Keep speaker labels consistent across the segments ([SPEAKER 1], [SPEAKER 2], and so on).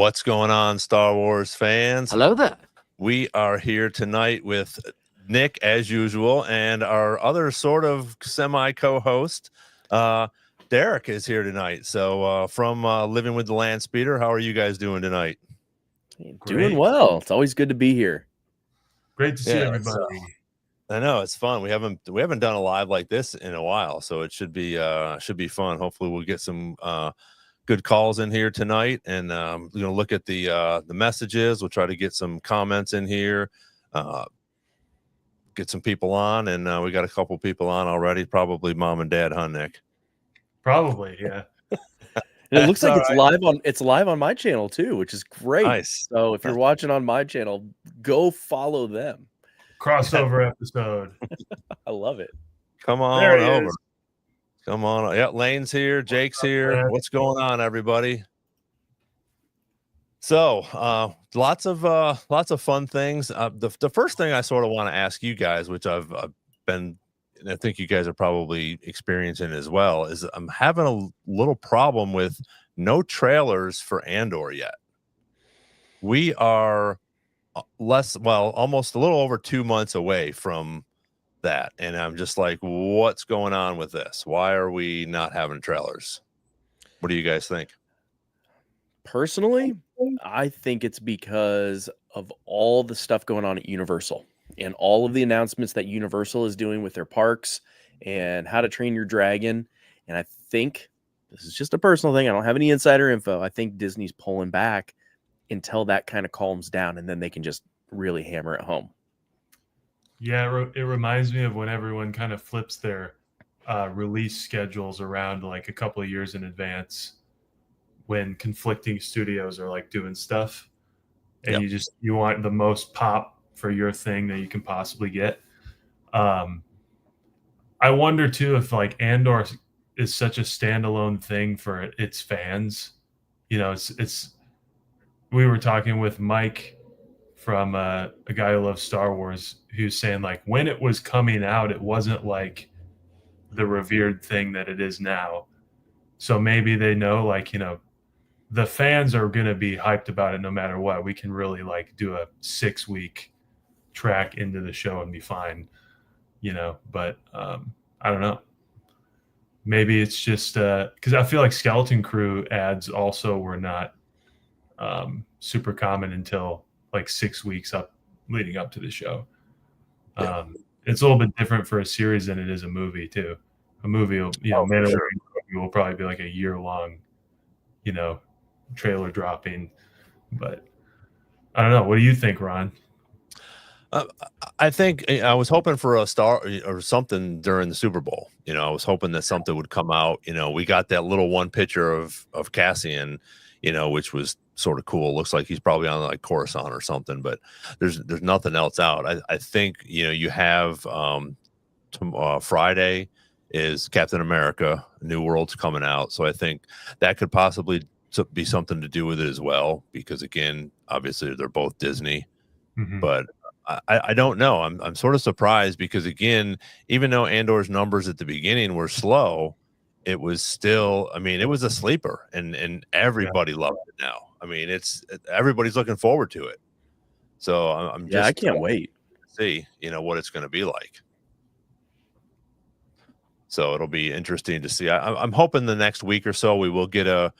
[SPEAKER 1] What's going on, Star Wars fans?
[SPEAKER 2] Hello there.
[SPEAKER 1] We are here tonight with Nick, as usual, and our other sort of semi co-host, Derek, is here tonight. So from Living with the Land Speeder, how are you guys doing tonight?
[SPEAKER 3] Doing well. It's always good to be here.
[SPEAKER 4] Great to see everybody.
[SPEAKER 1] I know it's fun. We haven't done a live like this in a while, so it should be fun. Hopefully, we'll get some good calls in here tonight, and we're gonna look at the messages. We'll try to get some comments in here, get some people on, and we got a couple people on already. Probably mom and dad, huh, Nick?
[SPEAKER 4] Probably, yeah.
[SPEAKER 3] And it looks like it's live on my channel too, which is great.
[SPEAKER 1] Nice.
[SPEAKER 3] So if you're watching on my channel, go follow them.
[SPEAKER 4] Crossover episode.
[SPEAKER 3] I love it.
[SPEAKER 1] Come on over. Come on. Yeah, Lane's here. Jake's here. What's going on, everybody? So lots of fun things. The first thing I sort of want to ask you guys, which I've been, and I think you guys are probably experiencing as well, is I'm having a little problem with no trailers for Andor yet. We are almost a little over 2 months away from that, and I'm just like, what's going on with this? Why are we not having trailers? What do you guys think?
[SPEAKER 3] Personally, I think it's because of all the stuff going on at Universal and all of the announcements that Universal is doing with their parks and How to Train Your Dragon. And I think this is just a personal thing. I don't have any insider info. I think Disney's pulling back until that kind of calms down, and then they can just really hammer it home.
[SPEAKER 4] Yeah, it reminds me of when everyone kind of flips their release schedules around like a couple of years in advance when conflicting studios are like doing stuff, and you want the most pop for your thing that you can possibly get. I wonder too if like Andor is such a standalone thing for its fans. You know, it's we were talking with Mike from a guy who loves Star Wars, who's saying like when it was coming out, it wasn't like the revered thing that it is now. So maybe they know, like, you know, the fans are going to be hyped about it no matter what. We can really like do a 6-week track into the show and be fine, you know, but I don't know. Maybe it's just because I feel like Skeleton Crew ads also were not super common until like 6 weeks leading up to the show. It's a little bit different for a series than it is a movie too. A movie will, you know, will probably be like a year long, you know, trailer dropping. But I don't know. What do you think, Ron?
[SPEAKER 1] I think I was hoping for a star or something during the Super Bowl. You know, I was hoping that something would come out. You know, we got that little one picture of Cassian, you know, which was sort of cool. Looks like he's probably on like Coruscant or something, but there's nothing else out. I think, you know, you have Friday is Captain America, New World's coming out. So I think that could possibly be something to do with it as well, because again, obviously they're both Disney, but I don't know. I'm sort of surprised because again, even though Andor's numbers at the beginning were slow, it was still, I mean, it was a sleeper, and everybody loved it now. I mean, everybody's looking forward to it. So I'm just,
[SPEAKER 3] I can't wait
[SPEAKER 1] to see, you know, what it's going to be like. So it'll be interesting to see. I'm hoping the next week or so we will get a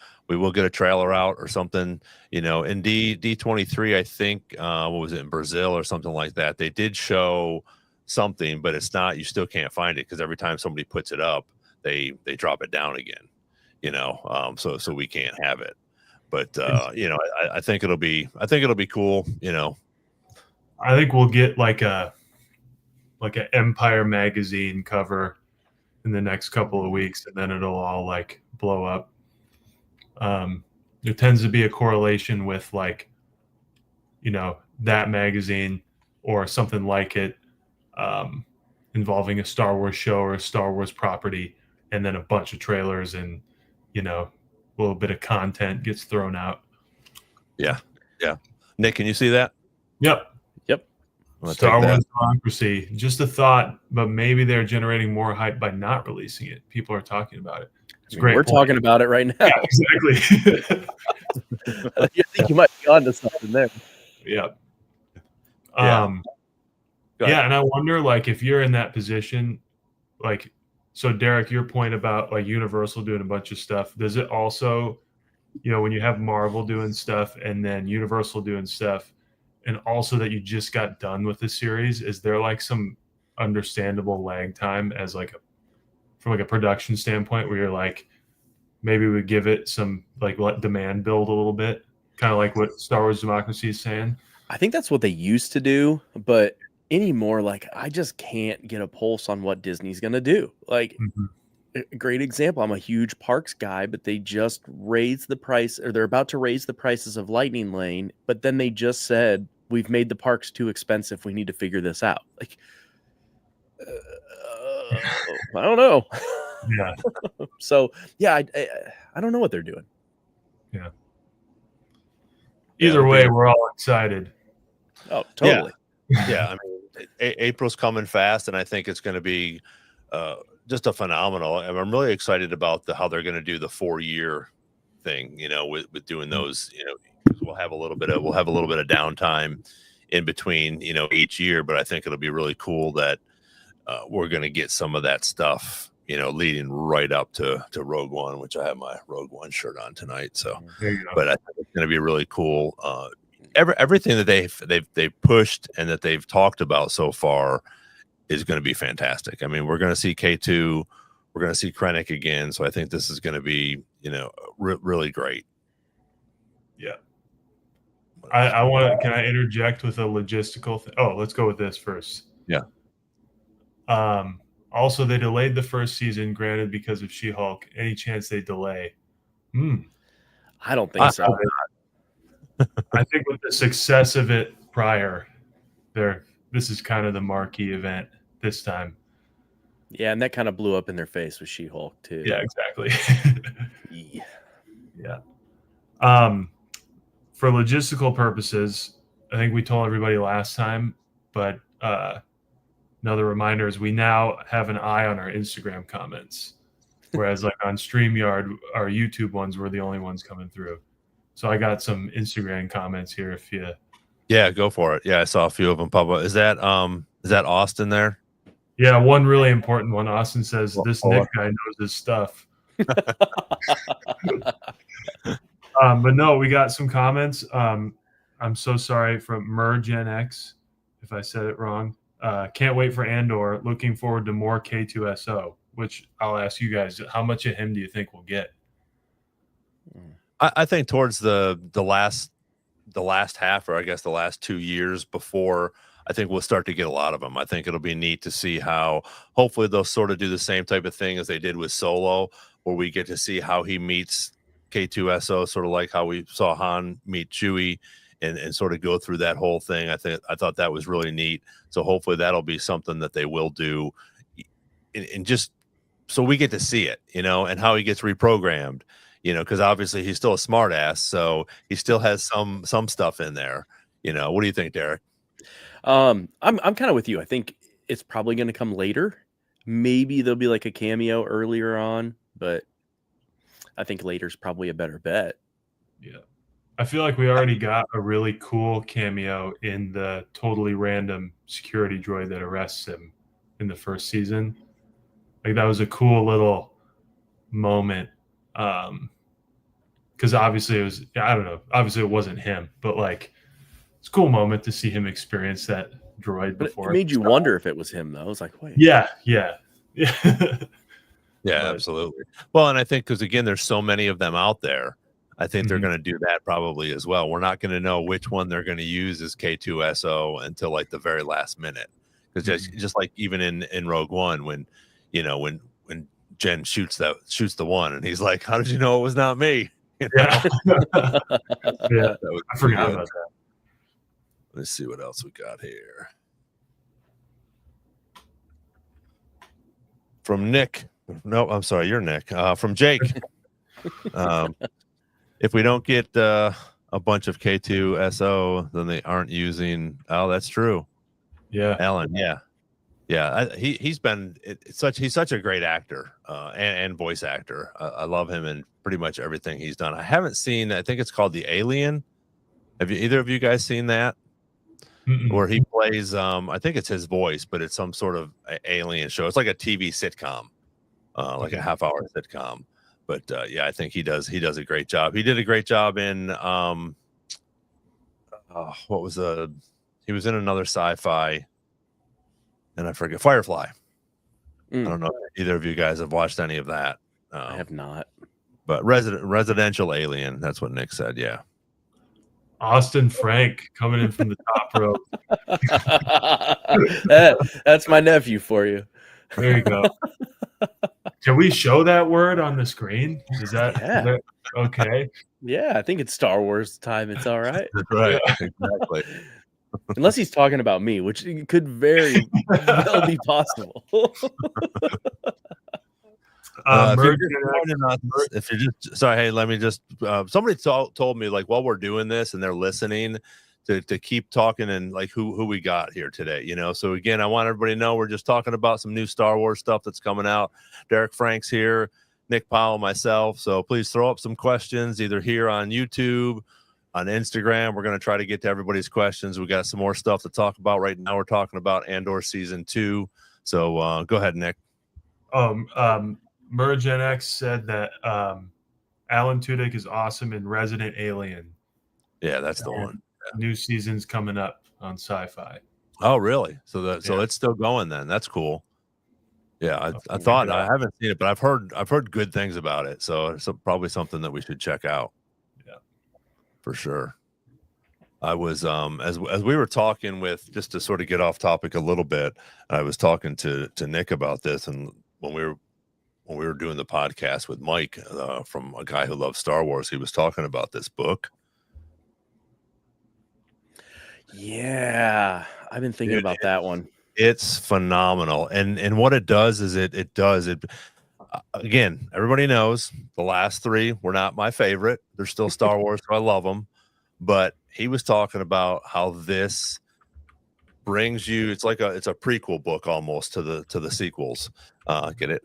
[SPEAKER 1] trailer out or something. You know, in D23, I think what was it, in Brazil or something like that? They did show something, but it's not. You still can't find it because every time somebody puts it up, they drop it down again. You know, so we can't have it. But you know, I think it'll be cool. You know,
[SPEAKER 4] I think we'll get like an Empire magazine cover in the next couple of weeks, and then it'll all like blow up. There tends to be a correlation with like, you know, that magazine or something like it involving a Star Wars show or a Star Wars property, and then a bunch of trailers and, you know, a little bit of content gets thrown out.
[SPEAKER 1] Yeah. Nick, can you see that?
[SPEAKER 4] Yep.
[SPEAKER 1] I'll
[SPEAKER 4] Star Wars democracy. Just a thought, but maybe they're generating more hype by not releasing it. People are talking about it. It's a great
[SPEAKER 3] We're
[SPEAKER 4] point.
[SPEAKER 3] talking about it right now.
[SPEAKER 4] Yeah, exactly.
[SPEAKER 3] I think you might be onto something there.
[SPEAKER 4] Yeah.
[SPEAKER 1] Yeah. Go ahead.
[SPEAKER 4] Yeah, and I wonder, like, if you're in that position, like, so Derek, your point about like Universal doing a bunch of stuff, does it also, when you have Marvel doing stuff and then Universal doing stuff, and also that you just got done with the series, is there like some understandable lag time as like from like a production standpoint where you're like, maybe we give it some, like, let demand build a little bit, kind of like what Star Wars Democracy is saying?
[SPEAKER 3] I think that's what they used to do, but anymore, like, I just can't get a pulse on what Disney's going to do. Like, a great example, I'm a huge parks guy, but they just raised the price, or they're about to raise the prices of Lightning Lane, but then they just said, we've made the parks too expensive. We need to figure this out. Like, I don't know.
[SPEAKER 4] Yeah.
[SPEAKER 3] So, yeah, I don't know what they're doing.
[SPEAKER 4] Yeah.
[SPEAKER 1] Yeah,
[SPEAKER 4] Either way, we're all excited.
[SPEAKER 3] Oh, totally.
[SPEAKER 1] Yeah, I mean, April's coming fast, and I think it's going to be just a phenomenal. And I'm really excited about how they're going to do the 4-year thing. With doing those. We'll have a little bit of downtime in between. Each year, but I think it'll be really cool that we're going to get some of that stuff. Leading right up to Rogue One, which I have my Rogue One shirt on tonight. So,
[SPEAKER 4] There you go.
[SPEAKER 1] but I think it's going to be really cool. Everything that they've pushed and that they've talked about so far is going to be fantastic. I mean, we're going to see K2, we're going to see Krennic again, so I think this is going to be really great.
[SPEAKER 4] Yeah. I want to. Can I interject with a logistical thing? Oh, let's go with this first.
[SPEAKER 1] Yeah.
[SPEAKER 4] Also, they delayed the first season, granted, because of She-Hulk. Any chance they delay?
[SPEAKER 3] I don't think so.
[SPEAKER 4] I think with the success of it prior, this is kind of the marquee event this time.
[SPEAKER 3] Yeah, and that kind of blew up in their face with She-Hulk too.
[SPEAKER 4] Yeah, exactly.
[SPEAKER 3] Yeah.
[SPEAKER 4] For logistical purposes, I think we told everybody last time, but another reminder is we now have an eye on our Instagram comments, whereas like on StreamYard, our YouTube ones were the only ones coming through. So I got some Instagram comments here.
[SPEAKER 1] Yeah, go for it. Yeah, I saw a few of them pop up. Is that Austin there?
[SPEAKER 4] Yeah, one really important one. Austin says this Nick guy knows his stuff. But no, we got some comments. I'm so sorry from Mergen X if I said it wrong. Can't wait for Andor. Looking forward to more K2SO, which I'll ask you guys, how much of him do you think we'll get?
[SPEAKER 1] I think towards the last half, or I guess the last 2 years before, I think we'll start to get a lot of them. I think it'll be neat to see how hopefully they'll sort of do the same type of thing as they did with Solo, where we get to see how he meets K2SO, sort of like how we saw Han meet Chewie and sort of go through that whole thing. I thought that was really neat. So hopefully that'll be something that they will do, and just so we get to see it, and how he gets reprogrammed, because obviously he's still a smart ass, so he still has some stuff in there. What do you think, Derek?
[SPEAKER 3] I'm kind of with you. I think it's probably going to come later. Maybe there'll be like a cameo earlier on, but I think later's probably a better bet.
[SPEAKER 4] Yeah. I feel like we already got a really cool cameo in the totally random security droid that arrests him in the first season. Like, that was a cool little moment. Because obviously it was, I don't know, obviously it wasn't him, but like, it's a cool moment to see him experience that droid before.
[SPEAKER 3] It made you wonder if it was him, though. I was like, wait.
[SPEAKER 4] Yeah.
[SPEAKER 1] Yeah, absolutely. Well, and I think because again, there's so many of them out there, I think they're going to do that probably as well. We're not going to know which one they're going to use as K2SO until like the very last minute. Because just like even in Rogue One, when Jen shoots the one, and he's like, "How did you know it was not me?"
[SPEAKER 4] Yeah, yeah. I forgot about that.
[SPEAKER 1] Let's see what else we got here. From Nick. No, I'm sorry, you're Nick. From Jake. If we don't get a bunch of K2SO, then they aren't using. Oh, that's true.
[SPEAKER 4] Yeah,
[SPEAKER 1] Alan. Yeah. he's been he's such a great actor and voice actor. I love him in pretty much everything he's done. I haven't seen. I think it's called The Alien. Have either of you guys seen that?
[SPEAKER 4] Mm-mm.
[SPEAKER 1] Where he plays, I think it's his voice, but it's some sort of alien show. It's like a TV sitcom, like a half-hour sitcom. But yeah, I think he does a great job. He did a great job in he was in another sci-fi, and I forget, Firefly. I don't know if either of you guys have watched any of that.
[SPEAKER 3] I have not.
[SPEAKER 1] But residential alien, that's what Nick said. Yeah.
[SPEAKER 4] Austin Frank coming in from the top rope.
[SPEAKER 3] That's my nephew for you.
[SPEAKER 4] There you go. Can we show that word on the screen? Is that okay?
[SPEAKER 3] Yeah, I think it's Star Wars time. It's all right.
[SPEAKER 1] Right. Exactly.
[SPEAKER 3] Unless he's talking about me, which could very well be possible.
[SPEAKER 1] If you're just sorry, hey, let me just somebody told me, like, while we're doing this and they're listening, to keep talking and like who we got here today, so again, I want everybody to know we're just talking about some new Star Wars stuff that's coming out. Derek Frank's here, Nick Powell, myself, so please throw up some questions either here on YouTube, on Instagram. We're going to try to get to everybody's questions. We got some more stuff to talk about. Right now we're talking about Andor season 2, so go ahead, Nick.
[SPEAKER 4] Mergen X said that Alan Tudyk is awesome in Resident Alien.
[SPEAKER 1] Yeah, that's the one. Yeah.
[SPEAKER 4] New season's coming up on Sci-Fi.
[SPEAKER 1] Oh, really? So it's still going then. That's cool. Yeah, I thought I haven't seen it, but I've heard good things about it. So it's probably something that we should check out.
[SPEAKER 4] Yeah, for
[SPEAKER 1] sure. I was as we were talking with, just to sort of get off topic a little bit, I was talking to Nick about this, and when we were doing the podcast with Mike from A Guy Who Loves Star Wars, he was talking about this book.
[SPEAKER 3] Yeah, I've been thinking about that one.
[SPEAKER 1] It's phenomenal, and what it does is it again, everybody knows the last 3 were not my favorite. They're still Star Wars, so I love them. But he was talking about how this brings you, it's a prequel book almost to the sequels. Get it?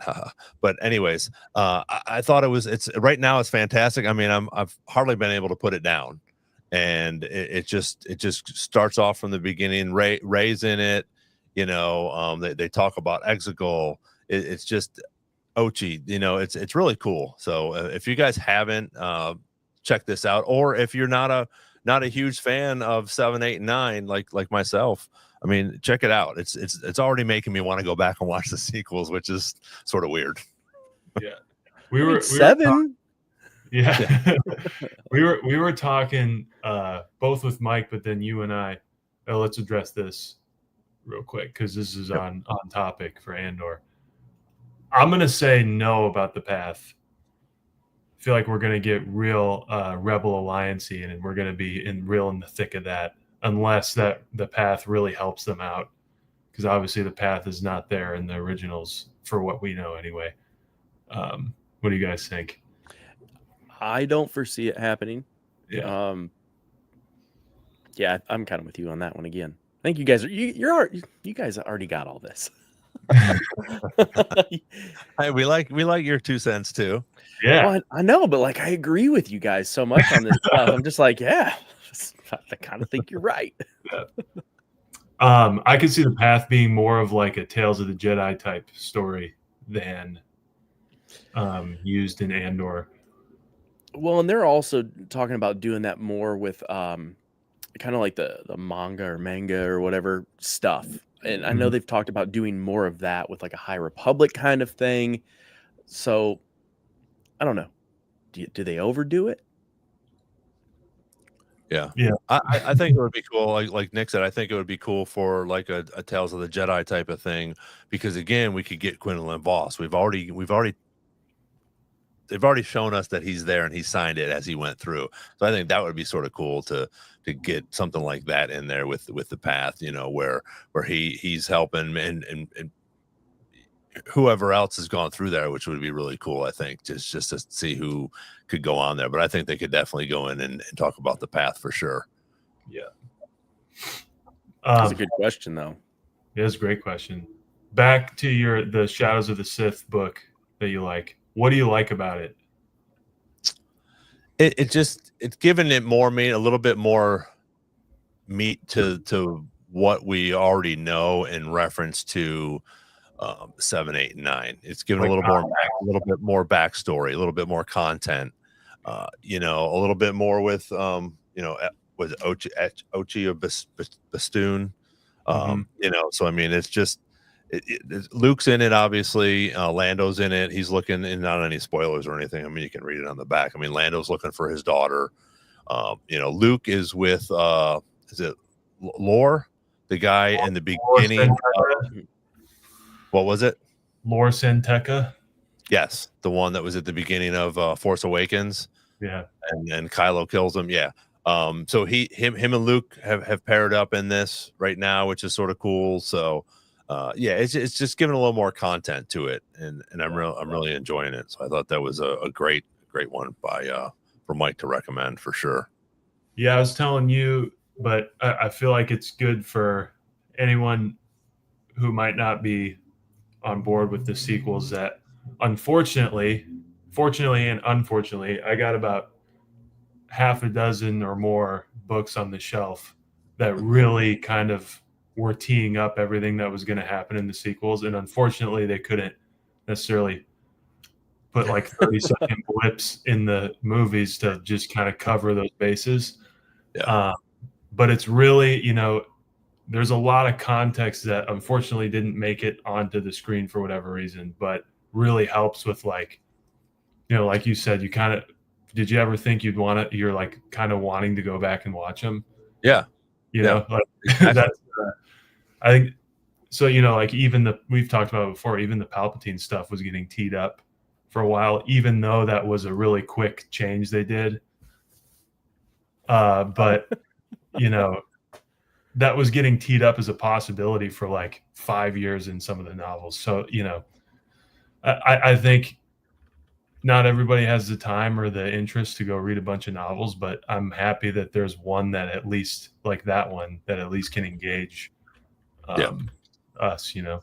[SPEAKER 1] But anyways, I thought it's right now it's fantastic. I mean, I've hardly been able to put it down, and it just starts off from the beginning. Ray's in it, they talk about Exegol. It's just Ochi, it's really cool. So if you guys haven't checked this out, or if you're not a huge fan of 7, 8, and 9 like myself, I mean, check it out. It's already making me want to go back and watch the sequels, which is sort of weird.
[SPEAKER 4] Yeah, we were
[SPEAKER 3] 7.
[SPEAKER 4] Yeah, we were talking both with Mike, but then you and I. Let's address this real quick because this is on topic for Andor. I'm gonna say no about the path. I feel like we're gonna get real Rebel Alliance-y, and we're gonna be in the thick of that, unless that the path really helps them out, because obviously the path is not there in the originals for what we know anyway. What do you guys think?
[SPEAKER 3] I don't foresee it happening.
[SPEAKER 4] Yeah.
[SPEAKER 3] Yeah, I'm kind of with you on that one again. I think you guys you guys already got all this.
[SPEAKER 1] Hey, we like your 2 cents too.
[SPEAKER 4] Yeah,
[SPEAKER 3] well, I know, but like I agree with you guys so much on this stuff. I'm just like, yeah, I kind of think you're right.
[SPEAKER 4] Yeah. I could see the path being more of like a Tales of the Jedi type story than used in Andor.
[SPEAKER 3] Well, and they're also talking about doing that more with kind of like the manga or whatever stuff. And I know they've talked about doing more of that with like a High Republic kind of thing. So I don't know. Do they overdo it?
[SPEAKER 1] Yeah. I think it would be cool. Like Nick said, I think it would be cool for like a Tales of the Jedi type of thing, because again, we could get Gwendolyn Voss. They've already shown us that he's there and he signed it as he went through. So I think that would be sort of cool to get something like that in there with the path, where he's helping and whoever else has gone through there, which would be really cool. I think just to see who could go on there, but I think they could definitely go in and talk about the path for sure.
[SPEAKER 4] Yeah.
[SPEAKER 3] That's a good question though.
[SPEAKER 4] Yeah, it's a great question. back to the Shadows of the Sith book that you like. What do you like about it?
[SPEAKER 1] It's given it more meat, a little bit more meat to what we already know in reference to 7, 8, and 9. It's given
[SPEAKER 4] Like,
[SPEAKER 1] a little bit more backstory, a little bit more content. You know, a little bit more with you know, with Ochi of Bastoon. You know, so I mean, it's just Luke's in it, obviously. Lando's in it. He's looking, and not any spoilers or anything. I mean, you can read it on the back. I mean, Lando's looking for his daughter. You know, Luke is with is it Lore, the guy in the beginning? What was it?
[SPEAKER 4] Lore Santeca.
[SPEAKER 1] Yes, the one that was at the beginning of Force Awakens.
[SPEAKER 4] Yeah,
[SPEAKER 1] and Kylo kills him. Yeah. So him and Luke have paired up in this right now, which is sort of cool. So yeah, it's just giving a little more content to it, and I'm really enjoying it. So I thought that was a great one by for Mike to recommend for sure.
[SPEAKER 4] Yeah, I was telling you, but I feel like it's good for anyone who might not be on board with the sequels that fortunately and unfortunately, I got about half a dozen or more books on the shelf that really kind of were teeing up everything that was going to happen in the sequels. And unfortunately, they couldn't necessarily put like 30-second blips in the movies to just kind of cover those bases.
[SPEAKER 1] Yeah.
[SPEAKER 4] But it's really, you know, there's a lot of context that unfortunately didn't make it onto the screen for whatever reason, but really helps with, like, you know, like you said, you kind of, did you ever think you're like kind of wanting to go back and watch them?
[SPEAKER 1] Yeah.
[SPEAKER 4] You know, like that's, I think so, you know, like we've talked about it before, even the Palpatine stuff was getting teed up for a while, even though that was a really quick change they did. But you know, that was getting teed up as a possibility for like 5 years in some of the novels. So, you know, I think not everybody has the time or the interest to go read a bunch of novels, but I'm happy that there's one that at least, like that one, that at least can engage us, you know.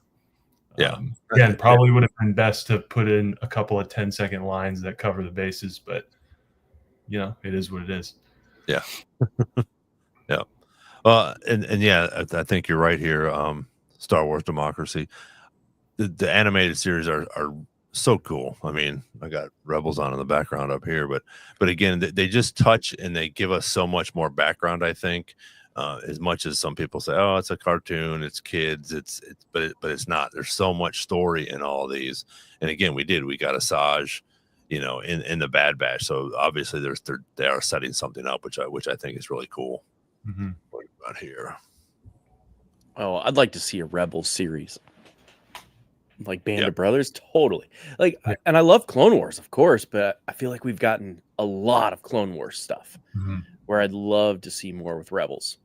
[SPEAKER 4] Again, probably would have been best to put in a couple of 10-second lines that cover the bases, but you know, it is what it is.
[SPEAKER 1] Yeah. Yeah. And yeah, I think you're right here. Star Wars Democracy, the animated series are so cool. I mean, I got Rebels on in the background up here, but again, they just touch and they give us so much more background. I think, as much as some people say, "Oh, it's a cartoon, it's kids," but it's not. There's so much story in all these. And again, we got Asajj, you know, in the Bad Batch. So obviously, they are setting something up, which I think is really cool.
[SPEAKER 4] Mm-hmm.
[SPEAKER 1] What about here?
[SPEAKER 3] Oh, I'd like to see a Rebels series. Like Band of Brothers, totally. Like, and I love Clone Wars, of course, but I feel like we've gotten a lot of Clone Wars stuff where I'd love to see more with Rebels.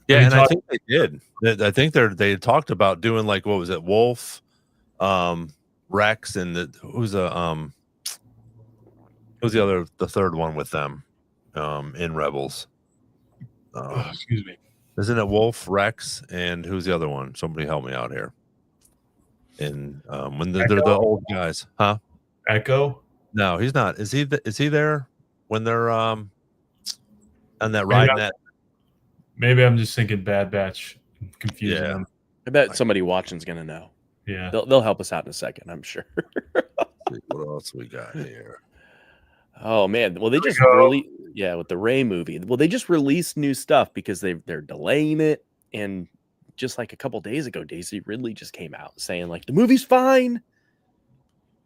[SPEAKER 1] Yeah, and I think they did. I think they talked about doing, like, what was it, Wolf, Rex, and who's the third one with them in Rebels?
[SPEAKER 4] Excuse me.
[SPEAKER 1] Isn't it Wolf, Rex, and who's the other one? Somebody help me out here. And when they're the old guys, huh?
[SPEAKER 4] Echo?
[SPEAKER 1] No, he's not. Is he there when they're on that ride?
[SPEAKER 4] Maybe I'm just thinking Bad Batch, confusing them.
[SPEAKER 3] I bet somebody watching's gonna know.
[SPEAKER 4] Yeah,
[SPEAKER 3] they'll help us out in a second, I'm sure.
[SPEAKER 1] What else we got here?
[SPEAKER 3] Oh man, well they just with the Rey movie. Well, they just released new stuff because they're delaying it, and just like a couple days ago, Daisy Ridley just came out saying, like, the movie's fine.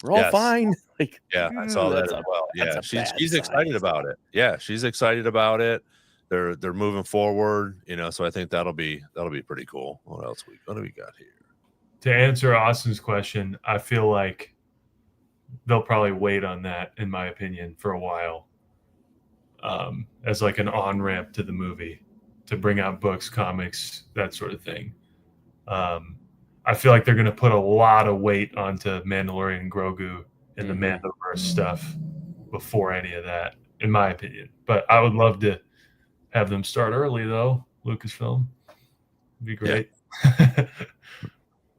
[SPEAKER 3] We're all fine. Like,
[SPEAKER 1] yeah, I saw that as well. Yeah, she's excited about it. Yeah, she's excited about it. They're moving forward, you know. So I think that'll be pretty cool. What do we got here?
[SPEAKER 4] To answer Austin's question, I feel like they'll probably wait on that, in my opinion, for a while, as like an on ramp to the movie, to bring out books, comics, that sort of thing. I feel like they're going to put a lot of weight onto Mandalorian and Grogu and the Mandoverse stuff before any of that, in my opinion. But I would love to have them start early, though. Lucasfilm would be great.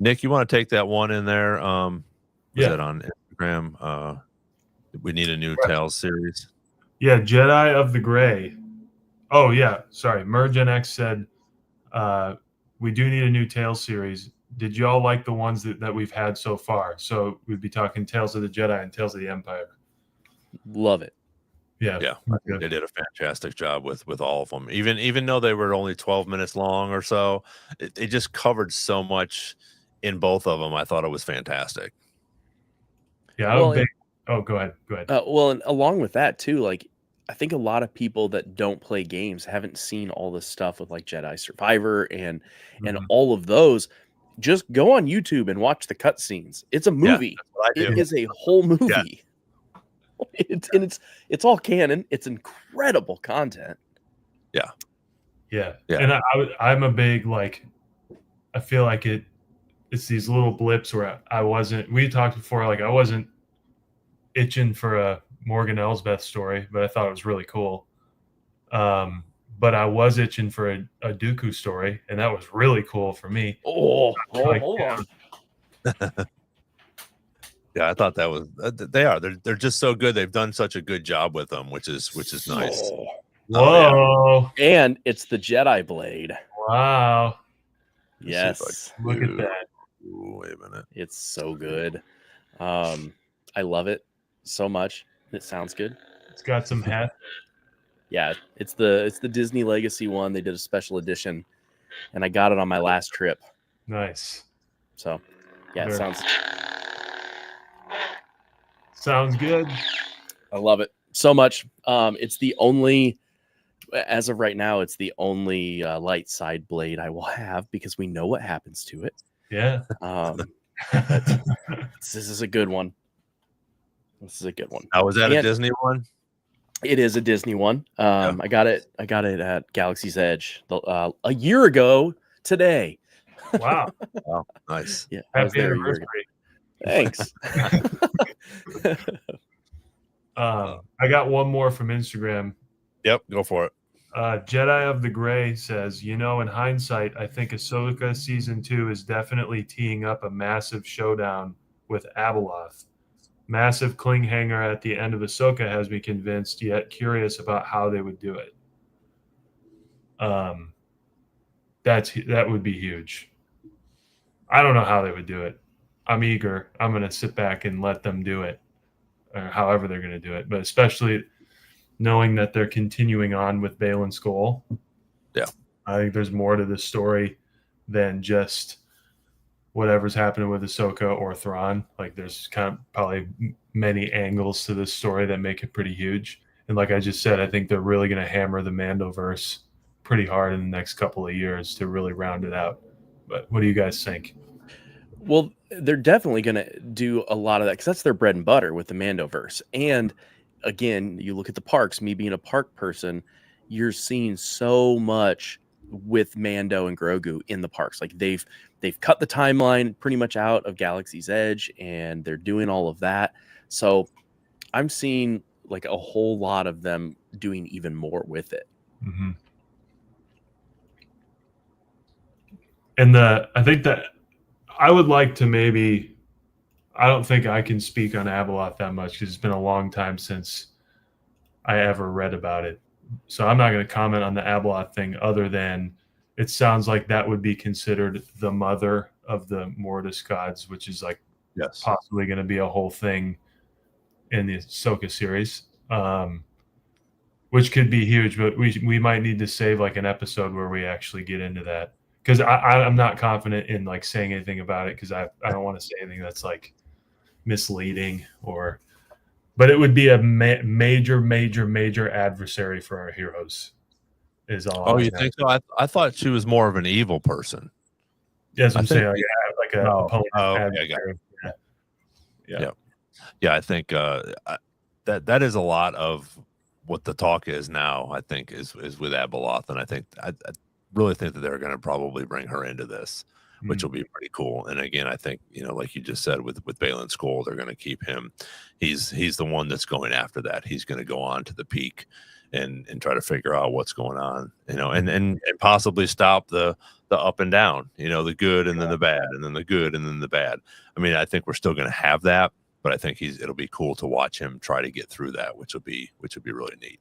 [SPEAKER 1] Nick, you want to take that one in there? Was
[SPEAKER 4] Yeah.
[SPEAKER 1] that on Instagram? We need a new
[SPEAKER 4] Right.
[SPEAKER 1] Tales series.
[SPEAKER 4] Yeah, Jedi of the Gray. Oh yeah, sorry. Mergen X said we do need a new Tales series. Did y'all like the ones that we've had so far? So we'd be talking Tales of the Jedi and Tales of the Empire.
[SPEAKER 3] Love it.
[SPEAKER 4] Yeah,
[SPEAKER 1] Yeah, I think they did a fantastic job with all of them. Even though they were only 12 minutes long or so, it just covered so much in both of them. I thought it was fantastic.
[SPEAKER 4] Yeah,
[SPEAKER 3] Well,
[SPEAKER 4] go ahead.
[SPEAKER 3] Well, and along with that too, like I think a lot of people that don't play games haven't seen all this stuff with like Jedi Survivor and all of those. Just go on YouTube and watch the cutscenes. It's a movie.
[SPEAKER 1] that's what I do.
[SPEAKER 3] It is a whole movie. It's all canon. It's incredible content.
[SPEAKER 1] Yeah.
[SPEAKER 4] And I'm a big like. I feel like it's these little blips where I wasn't. We talked before, like I wasn't itching for a Morgan Elsbeth story, but I thought it was really cool. But I was itching for a Dooku story, and that was really cool for me.
[SPEAKER 3] Hold on.
[SPEAKER 1] Yeah, I thought that was. They're just so good. They've done such a good job with them, which is nice.
[SPEAKER 4] Whoa!
[SPEAKER 3] And it's the Jedi blade.
[SPEAKER 4] Wow!
[SPEAKER 3] Yes.
[SPEAKER 4] Look at that.
[SPEAKER 1] Ooh, wait a minute.
[SPEAKER 3] It's so good. I love it so much. It sounds good.
[SPEAKER 4] It's got some hat.
[SPEAKER 3] Yeah, it's the Disney Legacy one. They did a special edition, and I got it on my last trip.
[SPEAKER 4] Nice.
[SPEAKER 3] So, yeah, it
[SPEAKER 4] sounds good.
[SPEAKER 3] I love it so much. It's the only, as of right now, it's the only light side blade I will have because we know what happens to it.
[SPEAKER 4] Yeah.
[SPEAKER 3] This is a good one. This is a good one.
[SPEAKER 1] Was that a Disney one?
[SPEAKER 3] It is a Disney one. I got it at Galaxy's Edge a year ago today.
[SPEAKER 4] Wow.
[SPEAKER 1] Wow. Nice.
[SPEAKER 3] Yeah.
[SPEAKER 4] Happy anniversary.
[SPEAKER 3] Thanks.
[SPEAKER 4] I got one more from Instagram.
[SPEAKER 1] Yep, go for it.
[SPEAKER 4] Jedi of the Gray says, in hindsight, I think Ahsoka season 2 is definitely teeing up a massive showdown with Abeloth. Massive cling hanger at the end of Ahsoka has me convinced, yet curious about how they would do it. That would be huge. I don't know how they would do it. I'm eager. I'm going to sit back and let them do it, or however they're going to do it. But especially knowing that they're continuing on with Baylan Skoll.
[SPEAKER 1] Yeah.
[SPEAKER 4] I think there's more to this story than just whatever's happening with Ahsoka or Thrawn. Like there's kind of probably many angles to this story that make it pretty huge. And like I just said, I think they're really going to hammer the Mandoverse pretty hard in the next couple of years to really round it out. But what do you guys think?
[SPEAKER 3] Well, they're definitely going to do a lot of that because that's their bread and butter with the Mandoverse. And again, you look at the parks, me being a park person, you're seeing so much with Mando and Grogu in the parks. Like they've cut the timeline pretty much out of Galaxy's Edge and they're doing all of that. So I'm seeing like a whole lot of them doing even more with it.
[SPEAKER 4] Mm-hmm. And I think that I would like to maybe, I don't think I can speak on Abeloth that much because it's been a long time since I ever read about it. So I'm not going to comment on the Abeloth thing other than it sounds like that would be considered the mother of the Mortis gods, which is like possibly going to be a whole thing in the Ahsoka series, which could be huge, but we might need to save like an episode where we actually get into that. Because I'm not confident in like saying anything about it because I don't want to say anything that's like misleading but it would be a major adversary for our heroes. Is all.
[SPEAKER 1] Oh, you think so? I thought she was more of an evil person.
[SPEAKER 4] Yes, I'm saying like an opponent.
[SPEAKER 1] Okay, yeah. I think that is a lot of what the talk is now. I think is with Abeloth, and I think I really think that they're going to probably bring her into this, which will be pretty cool. And again, I think, like you just said with Baylan Skoll, they're going to keep him. He's the one that's going after that. He's going to go on to the peak and try to figure out what's going on, and possibly stop the up and down, the good and then the bad, and then the good and then the bad. I mean, I think we're still going to have that, but I think it'll be cool to watch him try to get through that, which would be really neat.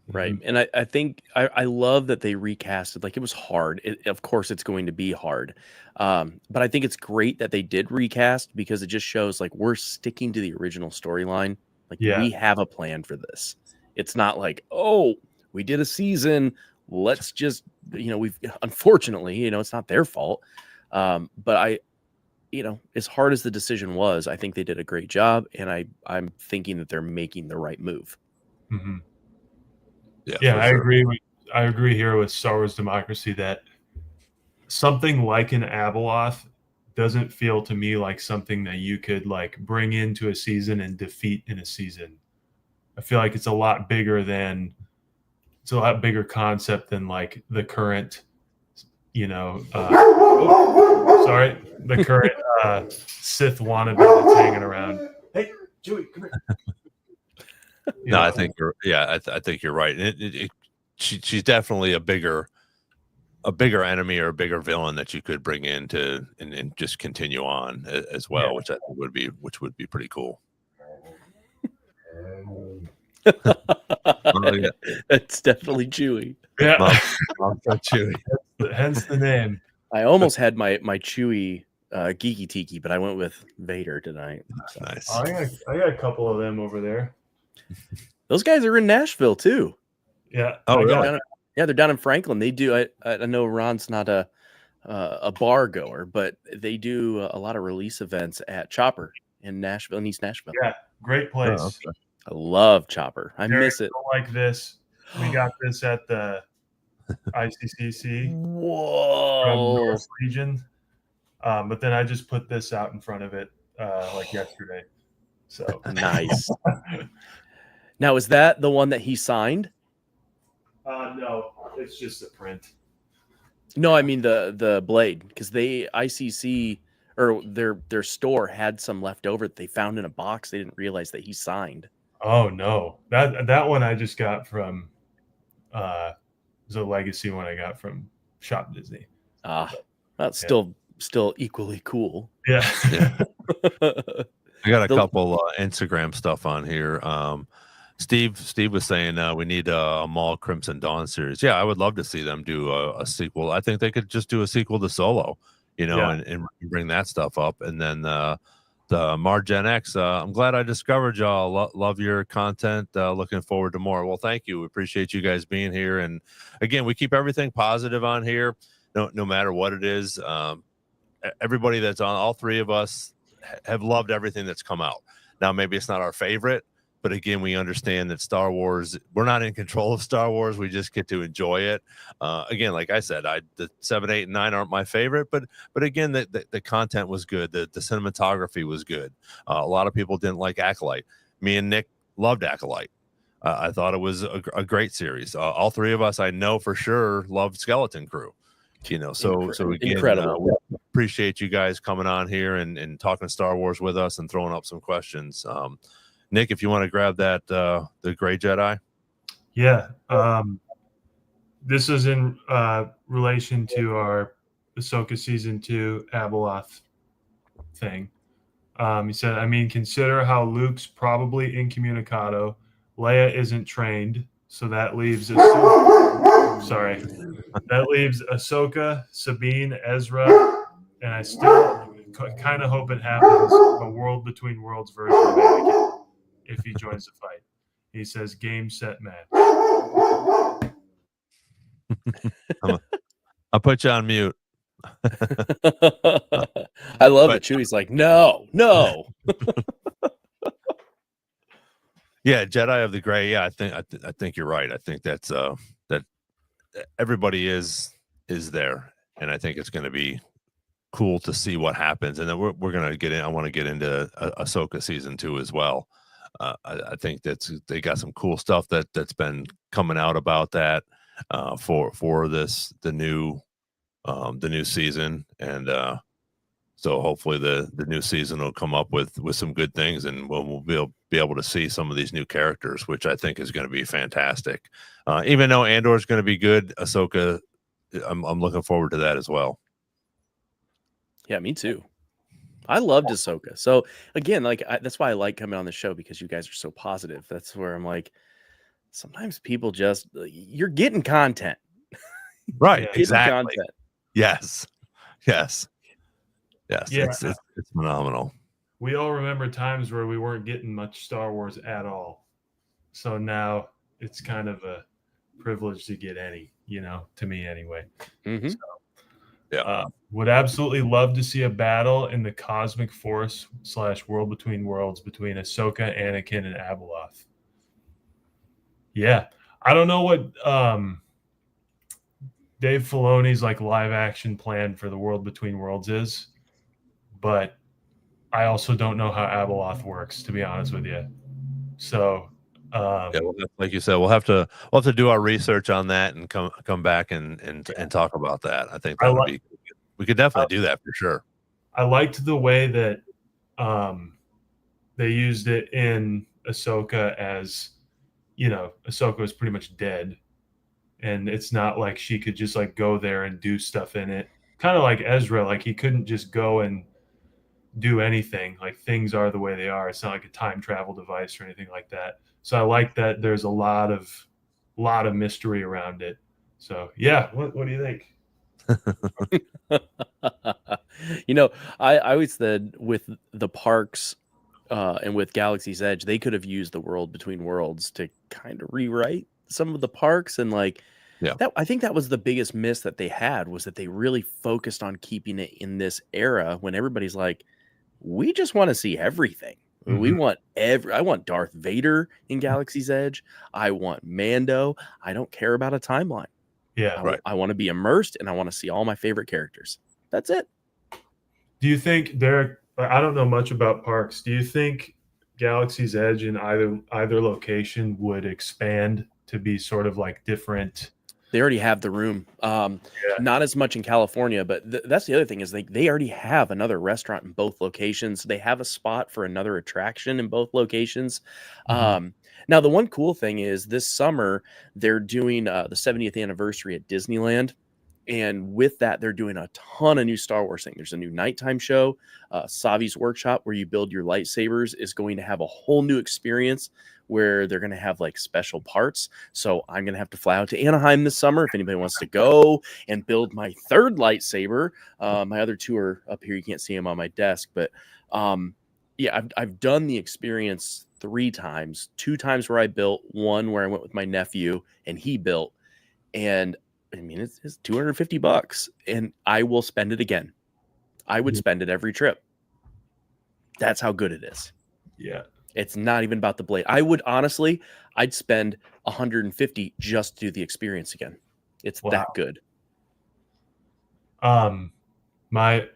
[SPEAKER 3] Right. And I think I love that they recasted. Like, it was hard. Of course, it's going to be hard. But I think it's great that they did recast, because it just shows like we're sticking to the original storyline. Like, we have a plan for this. It's not like, oh, we did a season. Let's just, we've unfortunately, it's not their fault. But as hard as the decision was, I think they did a great job. And I'm thinking that they're making the right move.
[SPEAKER 4] Mm-hmm.
[SPEAKER 1] Yeah,
[SPEAKER 4] I agree. I agree here with Star Wars Democracy that something like an Abeloth doesn't feel to me like something that you could like bring into a season and defeat in a season. I feel like it's a lot bigger concept than like the current, the current Sith wannabe that's hanging around. Hey, Chewie, come here.
[SPEAKER 1] No, I think I think you're right. She's definitely a bigger enemy or a bigger villain that you could bring in and just continue on as well, which I think would be pretty cool.
[SPEAKER 3] It's definitely Chewie.
[SPEAKER 4] Yeah,
[SPEAKER 1] Chewie.
[SPEAKER 4] Hence the name.
[SPEAKER 3] I almost had my Chewie Geeky Tiki, but I went with Vader tonight.
[SPEAKER 1] So. Nice.
[SPEAKER 4] I got a couple of them over there.
[SPEAKER 3] Those guys are in Nashville too.
[SPEAKER 4] Yeah.
[SPEAKER 1] Oh, really?
[SPEAKER 3] They're down in Franklin. They do. I know Ron's not a bar goer, but they do a lot of release events at Chopper in Nashville, in East Nashville.
[SPEAKER 4] Yeah, great place.
[SPEAKER 1] Oh, okay.
[SPEAKER 3] I love Chopper. I miss it.
[SPEAKER 4] Like this. We got this at the ICCC.
[SPEAKER 3] Whoa.
[SPEAKER 4] From North Region. But then I just put this out in front of it like yesterday. So
[SPEAKER 3] nice. Now, is that the one that he signed?
[SPEAKER 4] No, it's just a print.
[SPEAKER 3] No, I mean the blade, because ICC or their store had some left over that they found in a box. They didn't realize that he signed.
[SPEAKER 4] Oh no, that one I just got from was a legacy one I got from Shop Disney.
[SPEAKER 3] That's still equally cool.
[SPEAKER 4] Yeah.
[SPEAKER 1] I got a couple Instagram stuff on here. Steve was saying we need a Maul Crimson Dawn series. Yeah, I would love to see them do a sequel. I think they could just do a sequel to Solo, and bring that stuff up. And then the Margen X. I'm glad I discovered y'all. Love your content. Looking forward to more. Well, thank you. We appreciate you guys being here. And again, we keep everything positive on here, no matter what it is. Everybody that's on, all three of us have loved everything that's come out. Now, maybe it's not our favorite, but again, we understand that Star Wars, we're not in control of Star Wars. We just get to enjoy it. Again, like I said, the 7, 8, and 9 aren't my favorite, but again, the content was good. The cinematography was good. A lot of people didn't like Acolyte. Me and Nick loved Acolyte. I thought it was a great series. All three of us, I know for sure, loved Skeleton Crew. So again,
[SPEAKER 3] incredible.
[SPEAKER 1] We appreciate you guys coming on here and talking Star Wars with us and throwing up some questions. Nick, if you want to grab that, the Gray Jedi.
[SPEAKER 4] Yeah. This is in relation to our Ahsoka Season 2 Abeloth thing. He said, consider how Luke's probably incommunicado. Leia isn't trained, so that leaves that leaves Ahsoka, Sabine, Ezra, and I still kind of hope it happens a World Between Worlds version of Anakin if he joins the fight. He says, game, set, match.
[SPEAKER 1] I'll put you on mute.
[SPEAKER 3] I love it. Chewie's like, no.
[SPEAKER 1] Yeah, Jedi of the Gray. Yeah, I think you're right. I think that's that everybody is there, and I think it's going to be cool to see what happens. And then we're going to get in. I want to get into Ahsoka Season 2 as well. I think they got some cool stuff that's been coming out about that for the new season, and so hopefully the new season will come up with some good things, and we'll be able to see some of these new characters, which I think is going to be fantastic. Even though Andor is going to be good, Ahsoka I'm looking forward to that as well.
[SPEAKER 3] Yeah, me too. I loved Ahsoka. So again, like that's why I like coming on the show, because you guys are so positive. That's where I'm like, sometimes people just you're getting content.
[SPEAKER 1] Right.
[SPEAKER 4] Yeah.
[SPEAKER 1] Exactly.
[SPEAKER 3] Content.
[SPEAKER 1] Yes. Yes. Yes.
[SPEAKER 4] Yeah.
[SPEAKER 1] It's phenomenal.
[SPEAKER 4] We all remember times where we weren't getting much Star Wars at all. So now it's kind of a privilege to get any, to me anyway.
[SPEAKER 3] Mm-hmm.
[SPEAKER 4] So,
[SPEAKER 1] yeah.
[SPEAKER 4] Would absolutely love to see a battle in the Cosmic Force / World Between Worlds between Ahsoka, Anakin, and Abeloth. Yeah. I don't know what Dave Filoni's like live action plan for the World Between Worlds is, but I also don't know how Abeloth works, to be honest with you. So
[SPEAKER 1] like you said, we'll have to do our research on that and come back and talk about that. I think that would be, we could definitely do that for sure.
[SPEAKER 4] I liked the way that they used it in Ahsoka as, Ahsoka was pretty much dead, and it's not like she could just like go there and do stuff in it. Kind of like Ezra, like he couldn't just go and do anything. Like things are the way they are. It's not like a time travel device or anything like that. So I like that there's a lot of mystery around it. So yeah, what do you think?
[SPEAKER 3] I always said with the parks and with Galaxy's Edge, they could have used the World Between Worlds to kind of rewrite some of the parks, and that I think that was the biggest miss that they had, was that they really focused on keeping it in this era when everybody's like, we just want to see everything. Mm-hmm. We want I want Darth Vader in Galaxy's Edge. I want Mando. I don't care about a timeline.
[SPEAKER 4] Yeah,
[SPEAKER 3] I want to be immersed, and I want to see all my favorite characters. That's it.
[SPEAKER 4] Do you think, Derek, I don't know much about parks. Do you think Galaxy's Edge in either location would expand to be sort of like different?
[SPEAKER 3] They already have the room. Not as much in California, but that's the other thing, is they already have another restaurant in both locations. They have a spot for another attraction in both locations. Mm-hmm. Now, the one cool thing is this summer they're doing the 70th anniversary at Disneyland. And with that, they're doing a ton of new Star Wars things. There's a new nighttime show. Savi's Workshop, where you build your lightsabers, is going to have a whole new experience where they're going to have like special parts. So I'm going to have to fly out to Anaheim this summer if anybody wants to go and build my third lightsaber. My other two are up here. You can't see them on my desk, but I've done the experience 3 times. 2 times where I built, 1 where I went with my nephew and he built. And I mean, it's $250, and I will spend it again. I would spend it every trip. That's how good it is.
[SPEAKER 4] Yeah.
[SPEAKER 3] It's not even about the blade. I'd spend $150 just to do the experience again. It's that good.
[SPEAKER 4] My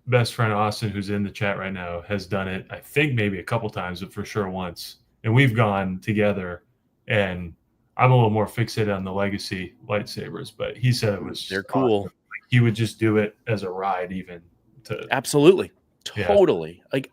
[SPEAKER 4] best friend Austin, who's in the chat right now, has done it, I think maybe a couple times, but for sure once. And we've gone together, and I'm a little more fixated on the Legacy lightsabers, but he said it was
[SPEAKER 3] they're cool.
[SPEAKER 4] Awesome. Like, he would just do it as a ride, even.
[SPEAKER 3] Absolutely, totally. Yeah. Like,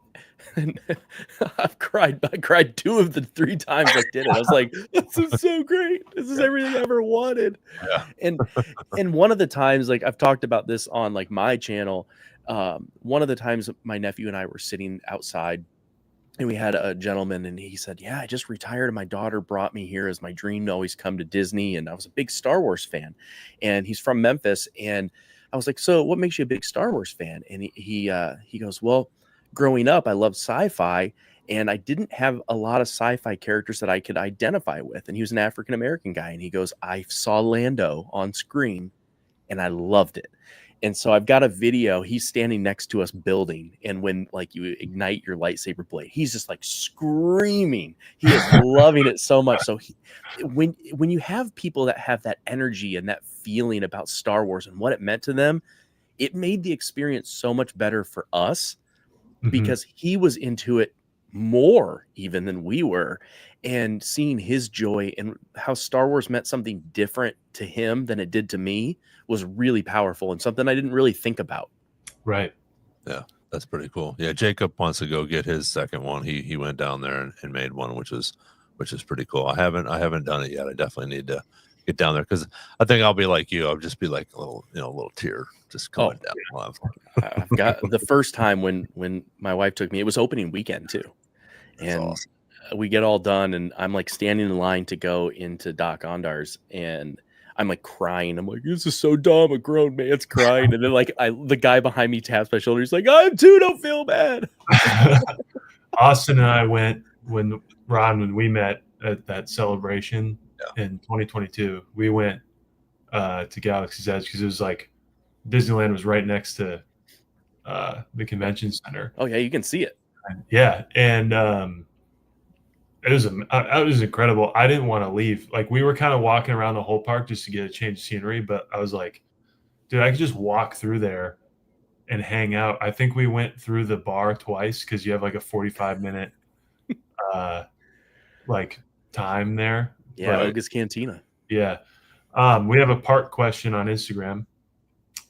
[SPEAKER 3] I've cried. I cried 2 of the 3 times I did it. I was like, "This is so great. This is everything I ever wanted." Yeah. And one of the times, like I've talked about this on like my channel. One of the times, my nephew and I were sitting outside. And we had a gentleman, and he said, "Yeah, I just retired, and my daughter brought me here as my dream to always come to Disney. And I was a big Star Wars fan." And he's from Memphis. And I was like, "So what makes you a big Star Wars fan?" And he goes, "Well, growing up, I loved sci-fi, and I didn't have a lot of sci-fi characters that I could identify with." And he was an African-American guy. And he goes, "I saw Lando on screen, and I loved it." And so I've got a video. He's standing next to us building, and when like you ignite your lightsaber blade, he's just like screaming. He is loving it so much. So when you have people that have that energy and that feeling about Star Wars and what it meant to them, it made the experience so much better for us, because he was into it more even than we were, and seeing his joy and how Star Wars meant something different to him than it did to me was really powerful, and something I didn't really think about.
[SPEAKER 4] Right.
[SPEAKER 1] Yeah, that's pretty cool. Yeah, Jacob wants to go get his second one. He went down there and made one, which is pretty cool. I haven't done it yet. I definitely need to get down there, because I think I'll be like you. I'll just be like a little tear just coming down. While
[SPEAKER 3] I've got the first time when my wife took me, it was opening weekend too.
[SPEAKER 1] That's
[SPEAKER 3] And
[SPEAKER 1] awesome.
[SPEAKER 3] we get all done and I'm like standing in line to go into Doc Ondar's and I'm like crying. I'm like, this is so dumb. A grown man's crying. And then like the guy behind me taps my shoulder. He's like, I'm too, don't feel bad.
[SPEAKER 4] Austin and I went when we met at that celebration in 2022. We went to Galaxy's Edge because it was like Disneyland was right next to the convention center.
[SPEAKER 3] Oh yeah, you can see it.
[SPEAKER 4] Yeah, and it was incredible. I didn't want to leave. Like we were kind of walking around the whole park just to get a change of scenery, but I was like, dude, I could just walk through there and hang out. I think we went through the bar twice because you have like a 45-minute like time there.
[SPEAKER 3] Yeah,
[SPEAKER 1] Right.
[SPEAKER 3] Oga's Cantina.
[SPEAKER 4] Yeah. We have a park question on Instagram.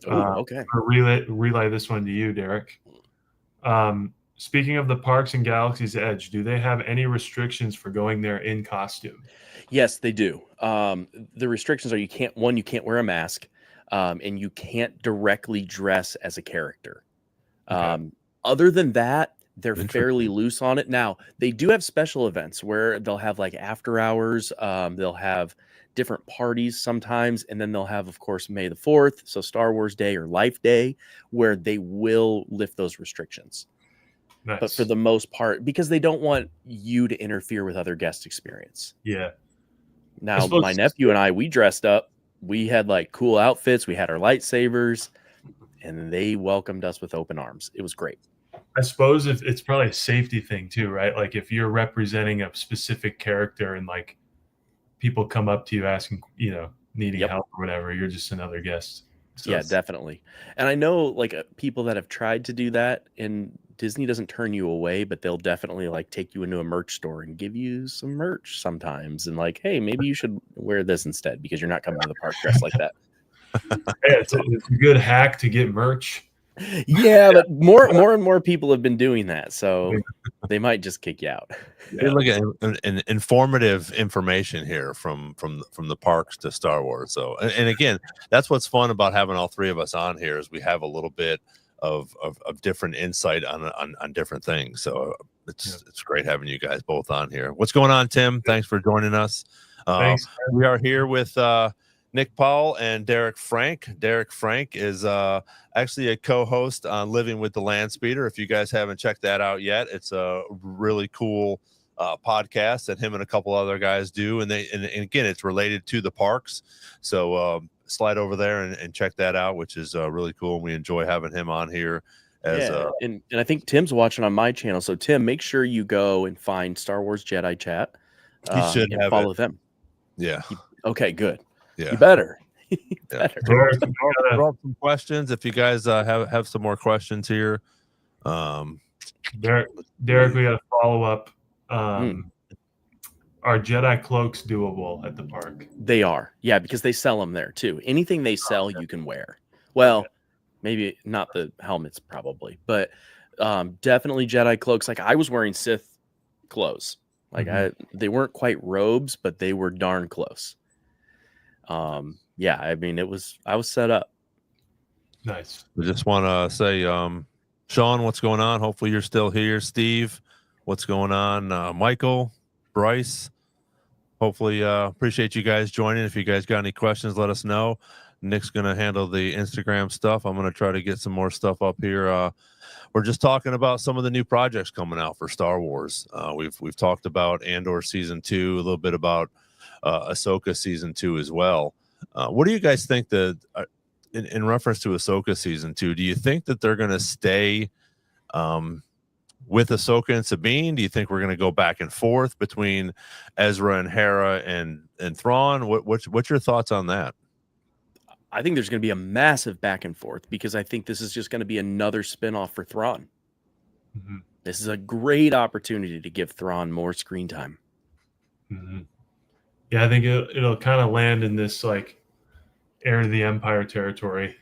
[SPEAKER 3] Okay.
[SPEAKER 4] I'll relay this one to you, Derek. Speaking of the parks and Galaxy's Edge, do they have any restrictions for going there in costume?
[SPEAKER 3] Yes, they do. The restrictions are you can't wear a mask, and you can't directly dress as a character.
[SPEAKER 4] Okay.
[SPEAKER 3] Other than that, they're
[SPEAKER 1] Interesting.
[SPEAKER 3] fairly loose on it. Now, they do have special events where they'll have like after hours, they'll have different parties sometimes, and then they'll have, of course, May the 4th, so Star Wars Day or Life Day, where they will lift those restrictions.
[SPEAKER 4] Nice.
[SPEAKER 3] But for the most part, because they don't want you to interfere with other guest experience.
[SPEAKER 4] Yeah.
[SPEAKER 3] Now, my nephew and I, we dressed up. We had like cool outfits. We had our lightsabers, and they welcomed us with open arms. It was great.
[SPEAKER 4] I suppose if it's probably a safety thing too, right? Like if you're representing a specific character and like people come up to you asking, needing
[SPEAKER 3] Yep.
[SPEAKER 4] help or whatever, you're just another guest. So
[SPEAKER 3] Yeah,
[SPEAKER 4] it's-
[SPEAKER 3] definitely. And I know like people that have tried to do that, and Disney doesn't turn you away, but they'll definitely like take you into a merch store and give you some merch sometimes. And like, hey, maybe you should wear this instead because you're not coming to the park dressed like that.
[SPEAKER 4] Yeah, it's a good hack to get merch.
[SPEAKER 3] Yeah, but more and more people have been doing that, so they might just kick you out.
[SPEAKER 1] Hey, look at an informative information here from the parks to Star Wars. So, and again, that's what's fun about having all three of us on here is we have a little bit of different insight on different things. So it's great having you guys both on here. What's going on, Tim? Thanks for joining us.
[SPEAKER 4] Thanks.
[SPEAKER 1] We are here with Nick Powell and Derek Frank. Derek Frank is actually a co-host on Living with the Landspeeder. If you guys haven't checked that out yet, it's a really cool podcast that him and a couple other guys do. And again, it's related to the parks. So slide over there and check that out, which is really cool. And we enjoy having him on here.
[SPEAKER 3] And I think Tim's watching on my channel. So Tim, make sure you go and find Star Wars Jedi Chat.
[SPEAKER 1] He should
[SPEAKER 3] and
[SPEAKER 1] have
[SPEAKER 3] follow them.
[SPEAKER 1] Yeah.
[SPEAKER 3] Okay, good.
[SPEAKER 1] Yeah.
[SPEAKER 3] You better.
[SPEAKER 4] Derek,
[SPEAKER 1] Throw up some questions if you guys have some more questions here.
[SPEAKER 4] Derek, we got to follow up. Are Jedi cloaks doable at the park?
[SPEAKER 3] They are. Yeah, because they sell them there too. Anything they sell, you can wear. Well, maybe not the helmets, probably, but definitely Jedi cloaks. Like I was wearing Sith clothes. Like they weren't quite robes, but they were darn close. Yeah, I mean, I was set up.
[SPEAKER 4] Nice.
[SPEAKER 1] I just want to say, Sean, what's going on? Hopefully you're still here. Steve, what's going on? Michael, Bryce, hopefully appreciate you guys joining. If you guys got any questions, let us know. Nick's going to handle the Instagram stuff. I'm going to try to get some more stuff up here. We're just talking about some of the new projects coming out for Star Wars. We've talked about Andor season 2, a little bit about Ahsoka season 2 as well. What do you guys think in reference to Ahsoka season 2? Do you think that they're going to stay with Ahsoka and Sabine? Do you think we're going to go back and forth between Ezra and Hera and Thrawn? What's your thoughts on that?
[SPEAKER 3] I think there's going to be a massive back and forth because I think this is just going to be another spinoff for Thrawn. This is a great opportunity to give Thrawn more screen time.
[SPEAKER 4] Yeah, I think it'll kind of land in this like heir to the Empire territory,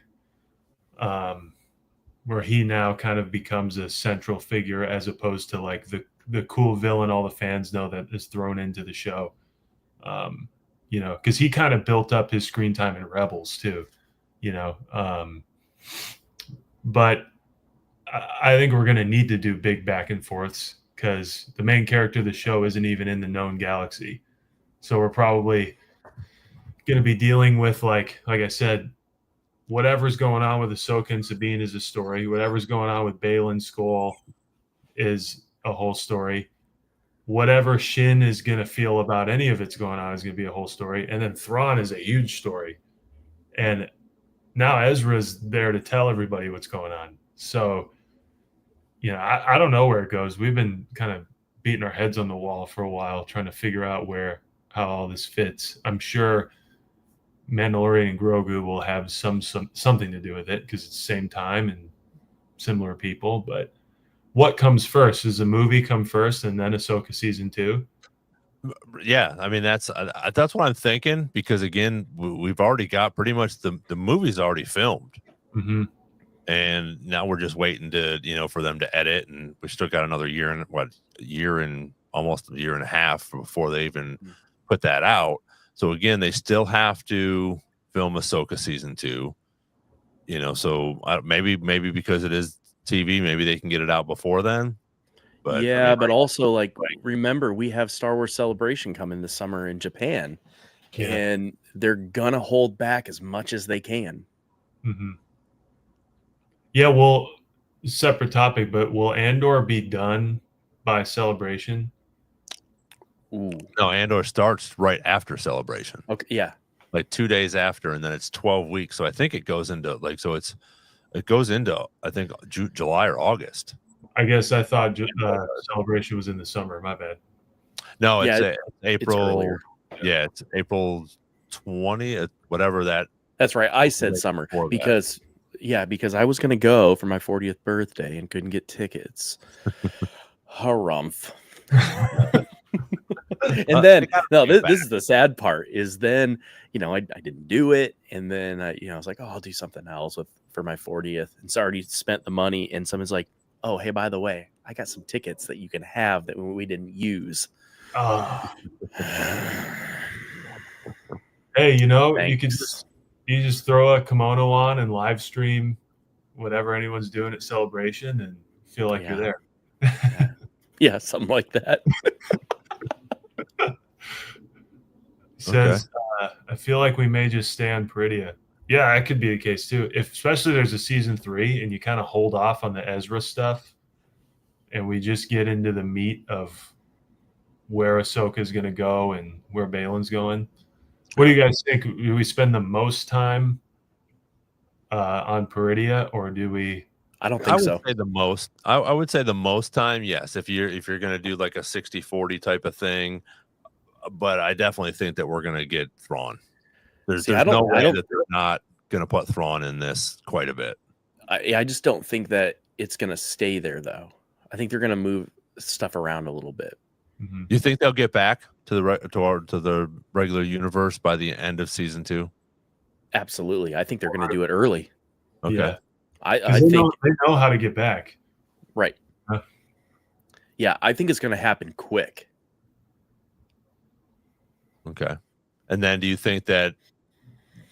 [SPEAKER 4] where he now kind of becomes a central figure as opposed to like the cool villain all the fans know that is thrown into the show. you know, because he kind of built up his screen time in Rebels too, you know. But I think we're going to need to do big back and forths because the main character of the show isn't even in the known galaxy. So we're probably going to be dealing with, like I said, whatever's going on with Ahsoka and Sabine is a story. Whatever's going on with Baylan Skoll is a whole story. Whatever Shin is going to feel about any of it's going on is going to be a whole story. And then Thrawn is a huge story. And now Ezra's there to tell everybody what's going on. So, you know, I don't know where it goes. We've been kind of beating our heads on the wall for a while trying to figure out how all this fits. I'm sure Mandalorian and Grogu will have something to do with it because it's the same time and similar people. But what comes first? Does the movie come first and then Ahsoka season 2?
[SPEAKER 1] Yeah, I mean that's what I'm thinking, because again, we've already got pretty much the movie's already filmed, and now we're just waiting to, you know, for them to edit, and we still got another year and almost a year and a half before they even put that out. So again, they still have to film Ahsoka season 2, you know. So maybe because it is TV, maybe they can get it out before then. But
[SPEAKER 3] yeah,
[SPEAKER 1] I mean,
[SPEAKER 3] but also, like, remember, we have Star Wars Celebration coming this summer in Japan, and they're gonna hold back as much as they can.
[SPEAKER 4] Yeah, well, separate topic, but will Andor be done by Celebration?
[SPEAKER 3] Ooh.
[SPEAKER 1] No, Andor starts right after Celebration.
[SPEAKER 3] Okay, yeah,
[SPEAKER 1] like 2 days after, and then it's 12 weeks. So I think it goes into I think July or August.
[SPEAKER 4] I guess I thought Celebration was in the summer. My bad.
[SPEAKER 1] No, it's
[SPEAKER 3] Yeah,
[SPEAKER 1] April.
[SPEAKER 3] It's
[SPEAKER 1] it's April 20th, whatever that.
[SPEAKER 3] That's right. I said summer because I was going to go for my 40th birthday and couldn't get tickets. Harumph. And then this is the sad part, is then, you know, I didn't do it, and then I was like, oh, I'll do something else for my 40th, and so I already spent the money, and someone's like, oh, hey, by the way, I got some tickets that you can have that we didn't use.
[SPEAKER 4] Hey, you know,
[SPEAKER 3] Thanks.
[SPEAKER 4] you just throw a kimono on and live stream whatever anyone's doing at Celebration and feel like you're there.
[SPEAKER 3] Yeah, something like that.
[SPEAKER 4] Says, I feel like we may just stay on Peridia. Yeah, that could be the case too. Especially there's a season 3 and you kind of hold off on the Ezra stuff, and we just get into the meat of where Ahsoka is going to go and where Baylan's going. What do you guys think? Do we spend the most time on Peridia, or do we?
[SPEAKER 3] I don't think so.
[SPEAKER 1] Would say the most. I would say the most time, yes. If you're going to do like a 60-40 type of thing, but I definitely think that we're going to get Thrawn. There's no way that they're not going to put Thrawn in this quite a bit.
[SPEAKER 3] I just don't think that it's going to stay there, though. I think they're going to move stuff around a little bit.
[SPEAKER 1] You think they'll get back to the regular universe by the end of season 2?
[SPEAKER 3] Absolutely. I think they're going to do it early.
[SPEAKER 1] Okay.
[SPEAKER 4] Yeah.
[SPEAKER 3] I think
[SPEAKER 4] they know how to get back.
[SPEAKER 3] Right.
[SPEAKER 4] Huh.
[SPEAKER 3] Yeah, I think it's going to happen quick.
[SPEAKER 1] Okay. And then do you think that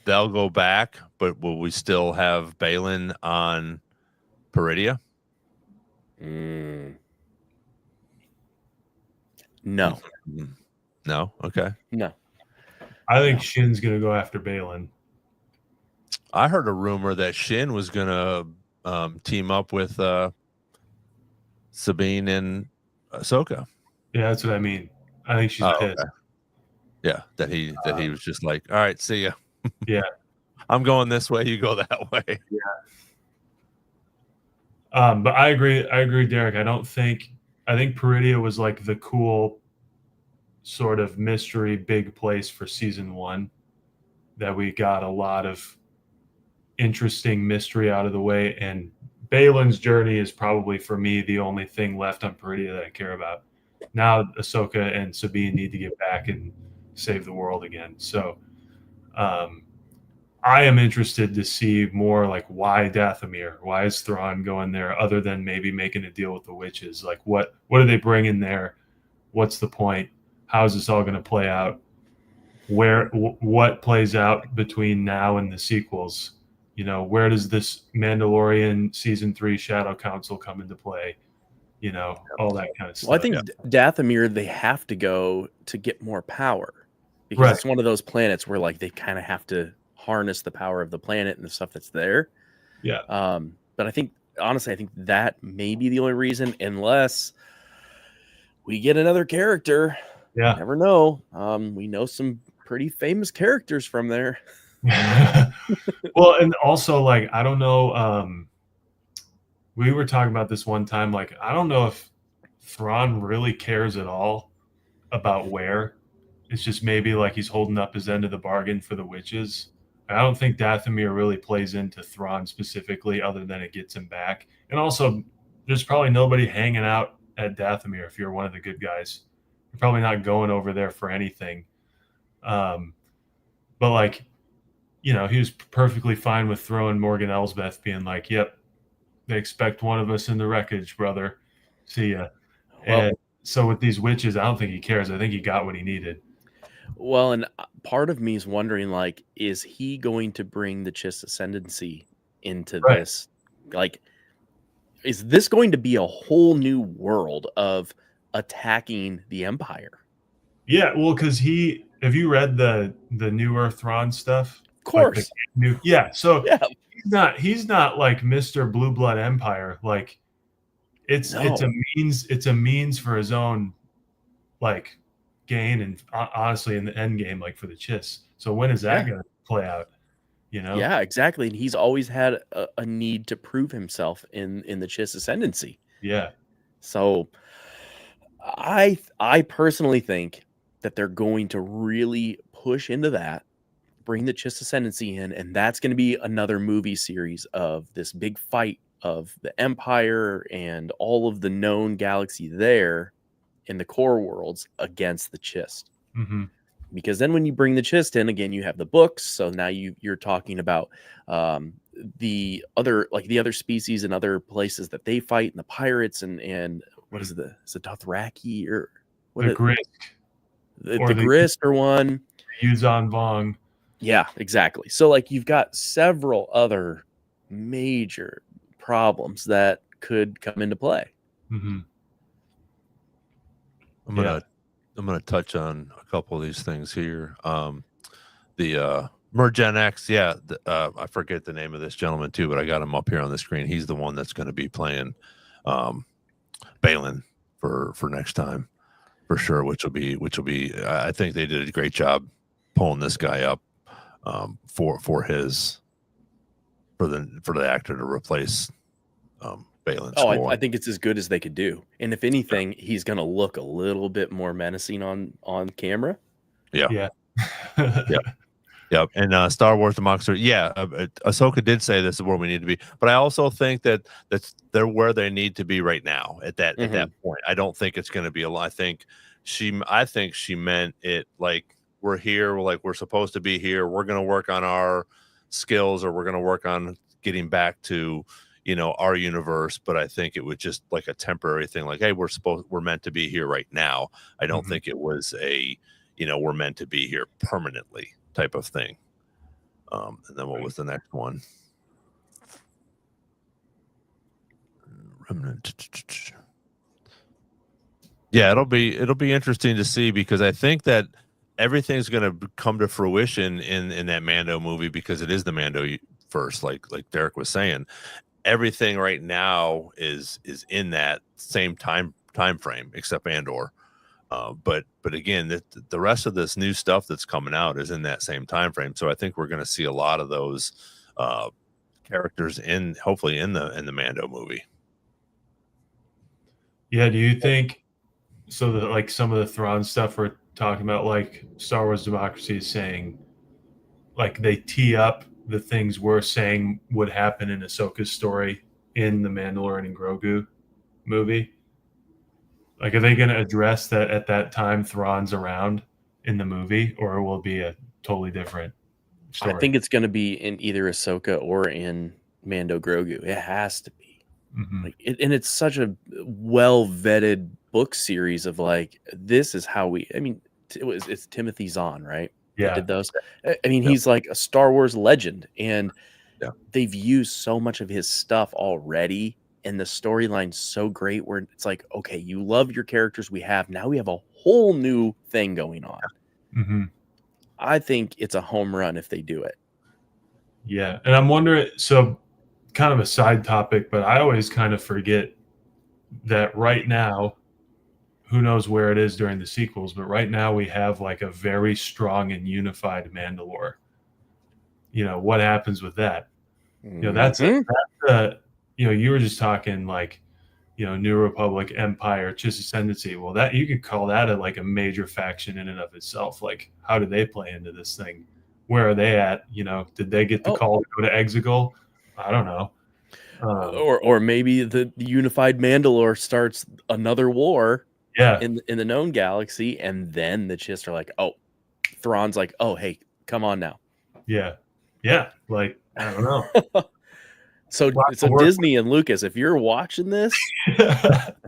[SPEAKER 1] they'll go back, but will we still have Baylan on Peridia?
[SPEAKER 3] No.
[SPEAKER 1] No? Okay.
[SPEAKER 3] No.
[SPEAKER 4] I think Shin's going to go after Baylan.
[SPEAKER 1] I heard a rumor that Shin was going to team up with Sabine and Ahsoka.
[SPEAKER 4] Yeah, that's what I mean. I think she's pissed.
[SPEAKER 1] Okay. Yeah, that he was just like, all right, see ya.
[SPEAKER 4] Yeah.
[SPEAKER 1] I'm going this way, you go that way.
[SPEAKER 4] Yeah. But I agree, Derek. I think Peridia was like the cool sort of mystery big place for season 1, that we got a lot of interesting mystery out of the way, and Baylan's journey is probably, for me, the only thing left on Peridia that I care about. Now Ahsoka and Sabine need to get back and save the world again. So I am interested to see more, like, why Dathomir? Why is Thrawn going there, other than maybe making a deal with the witches? Like, what do they bring in there? What's the point? How is this all going to play out? what plays out between now and the sequels. You know, where does this Mandalorian season 3 Shadow Council come into play? You know, all that kind of stuff.
[SPEAKER 3] Well, I think Dathomir, they have to go to get more power because
[SPEAKER 4] Right.
[SPEAKER 3] it's one of those planets where like they kind of have to harness the power of the planet and the stuff that's there.
[SPEAKER 4] Yeah.
[SPEAKER 3] But I think honestly, I think that may be the only reason, unless we get another character.
[SPEAKER 4] Yeah.
[SPEAKER 3] You never know. We know some pretty famous characters from there.
[SPEAKER 4] Well, and also like I don't know. We were talking about this one time. Like I don't know if Thrawn really cares at all about where. It's just maybe like he's holding up his end of the bargain for the witches. I don't think Dathomir really plays into Thrawn specifically, other than it gets him back. And also, there's probably nobody hanging out at Dathomir if you're one of the good guys. You're probably not going over there for anything. But like, you know, he was perfectly fine with throwing Morgan Elsbeth, being like, "Yep, they expect one of us in the wreckage, brother. See ya."
[SPEAKER 3] Well,
[SPEAKER 4] and so with these witches, I don't think he cares. I think he got what he needed.
[SPEAKER 3] well, and part of me is wondering, like, is he going to bring the Chiss Ascendancy into
[SPEAKER 4] Right.
[SPEAKER 3] this? Like, is this going to be a whole new world of attacking the Empire?
[SPEAKER 4] Yeah, well, because have you read the newer Thrawn stuff?
[SPEAKER 3] Of course.
[SPEAKER 4] So
[SPEAKER 3] Yeah.
[SPEAKER 4] he's not like Mr. Blue Blood Empire. Like it's a means for his own like gain, and honestly in the end game, like for the Chiss. So when is that going to play out? You know?
[SPEAKER 3] Yeah, exactly. And he's always had a need to prove himself in the Chiss Ascendancy.
[SPEAKER 4] Yeah.
[SPEAKER 3] So I personally think that they're going to really push into that, bring the Chiss Ascendancy in, and that's going to be another movie series of this big fight of the Empire and all of the known galaxy there in the core worlds against the Chiss.
[SPEAKER 4] Mm-hmm.
[SPEAKER 3] Because then when you bring the Chiss in, again, you have the books. So now you're talking about the other species and other places that they fight, and the pirates and what is it, the Dothraki or what
[SPEAKER 4] the Grist.
[SPEAKER 3] The Grist or one.
[SPEAKER 4] Yuzan Vong.
[SPEAKER 3] Yeah, exactly. So like you've got several other major problems that could come into play.
[SPEAKER 4] Mm-hmm.
[SPEAKER 1] I'm gonna touch on a couple of these things here. The Mergen X, I forget the name of this gentleman too, but I got him up here on the screen. He's the one that's going to be playing Balin for next time for sure, which will be I think they did a great job pulling this guy up for the actor to replace Balin's score.
[SPEAKER 3] I think it's as good as they could do. And if anything, he's going to look a little bit more menacing on camera.
[SPEAKER 4] Yeah.
[SPEAKER 1] Yep. And Star Wars Democracy, Ahsoka did say this is where we need to be, but I also think that they're where they need to be right now at that point. I don't think it's going to be a lot. I think she meant it like we're here, we're supposed to be here. We're going to work on our skills, or we're going to work on getting back to our universe. But I think it was just like a temporary thing, like, hey, we're meant to be here right now. I don't think it was we're meant to be here permanently type of thing. And then what was the next one? Yeah, it'll be interesting to see, because I think that everything's going to come to fruition in that Mando movie, because it is the Mando first, like Derek was saying. Everything right now is in that same time frame, except Andor. But again, the rest of this new stuff that's coming out is in that same time frame. So I think we're going to see a lot of those characters hopefully in the Mando movie.
[SPEAKER 4] Yeah. Do you think so? That like some of the Thrawn stuff we're talking about, like Star Wars Democracy is saying, like they tee up the things we're saying would happen in Ahsoka's story in the Mandalorian and Grogu movie. Like, are they going to address that at that time Thrawn's around in the movie, or will it be a totally different story?
[SPEAKER 3] I think it's going to be in either Ahsoka or in Mando Grogu. It has to be. And it's such a well vetted book series of like, this is how it's Timothy Zahn, right? that did those. I mean,
[SPEAKER 1] Yep.
[SPEAKER 3] he's like a Star Wars legend, and
[SPEAKER 1] Yeah.
[SPEAKER 3] they've used so much of his stuff already, and the storyline's so great where it's like, okay, you love your characters we have. Now we have a whole new thing going on.
[SPEAKER 4] Mm-hmm.
[SPEAKER 3] I think it's a home run if they do it.
[SPEAKER 4] Yeah. And I'm wondering, so kind of a side topic, but I always kind of forget that right now, who knows where it is during the sequels, but right now we have like a very strong and unified Mandalore. You know, what happens with that? You know, that's a you know, you were just talking like, you know, New Republic, Empire, Chiss Ascendancy. Well, that you could call that like a major faction in and of itself. Like, how do they play into this thing? Where are they at? You know, did they get the call to go to Exegol? I don't know.
[SPEAKER 3] Or maybe the unified Mandalore starts another war in the known galaxy, and then the Chiss are like, oh, Thrawn's like, oh, hey, come on now.
[SPEAKER 4] Yeah. Like, I don't know.
[SPEAKER 3] So Disney and Lucas, if you're watching this,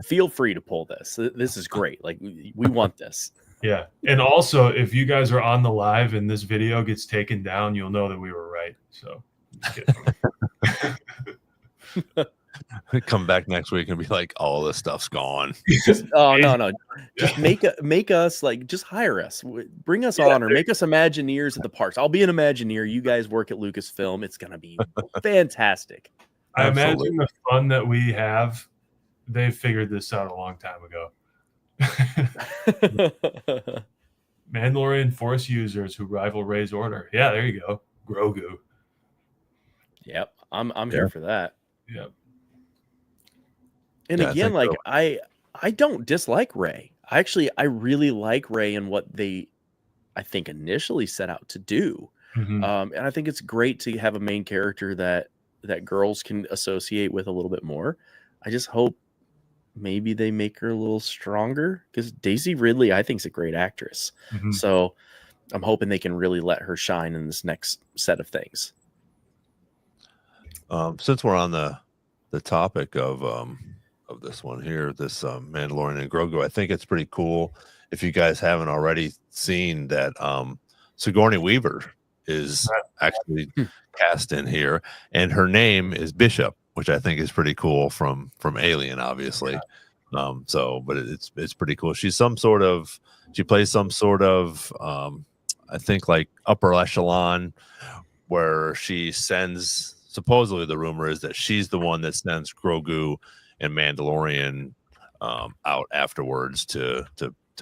[SPEAKER 3] feel free to pull this. This is great. Like, we want this.
[SPEAKER 4] Yeah. And also, if you guys are on the live and this video gets taken down, you'll know that we were right. So
[SPEAKER 1] come back next week and be like, all this stuff's gone.
[SPEAKER 3] No. Just make us like, just hire us, bring us on, or make us Imagineers at the parks. I'll be an Imagineer. You guys work at Lucasfilm. It's gonna be fantastic.
[SPEAKER 4] I imagine the fun that we have. They figured this out a long time ago. Mandalorian Force users who rival Rey's order. Yeah, there you go. Grogu.
[SPEAKER 3] Yep, I'm here for that.
[SPEAKER 4] Yep.
[SPEAKER 3] And again, like so. I don't dislike Rey. I really like Rey and what they, I think, initially set out to do.
[SPEAKER 4] Mm-hmm.
[SPEAKER 3] And I think it's great to have a main character that girls can associate with a little bit more. I just hope maybe they make her a little stronger, because Daisy Ridley, I think, is a great actress.
[SPEAKER 4] Mm-hmm.
[SPEAKER 3] So I'm hoping they can really let her shine in this next set of things.
[SPEAKER 1] Since we're on the topic of this one here, this Mandalorian and Grogu, I think it's pretty cool. If you guys haven't already seen that, Sigourney Weaver is actually cast in here, and her name is Bishop, which I think is pretty cool from Alien, obviously. Yeah. But it's pretty cool. She plays some sort of I think like upper echelon, where she sends, supposedly the rumor is that she's the one that sends Grogu and Mandalorian out afterwards to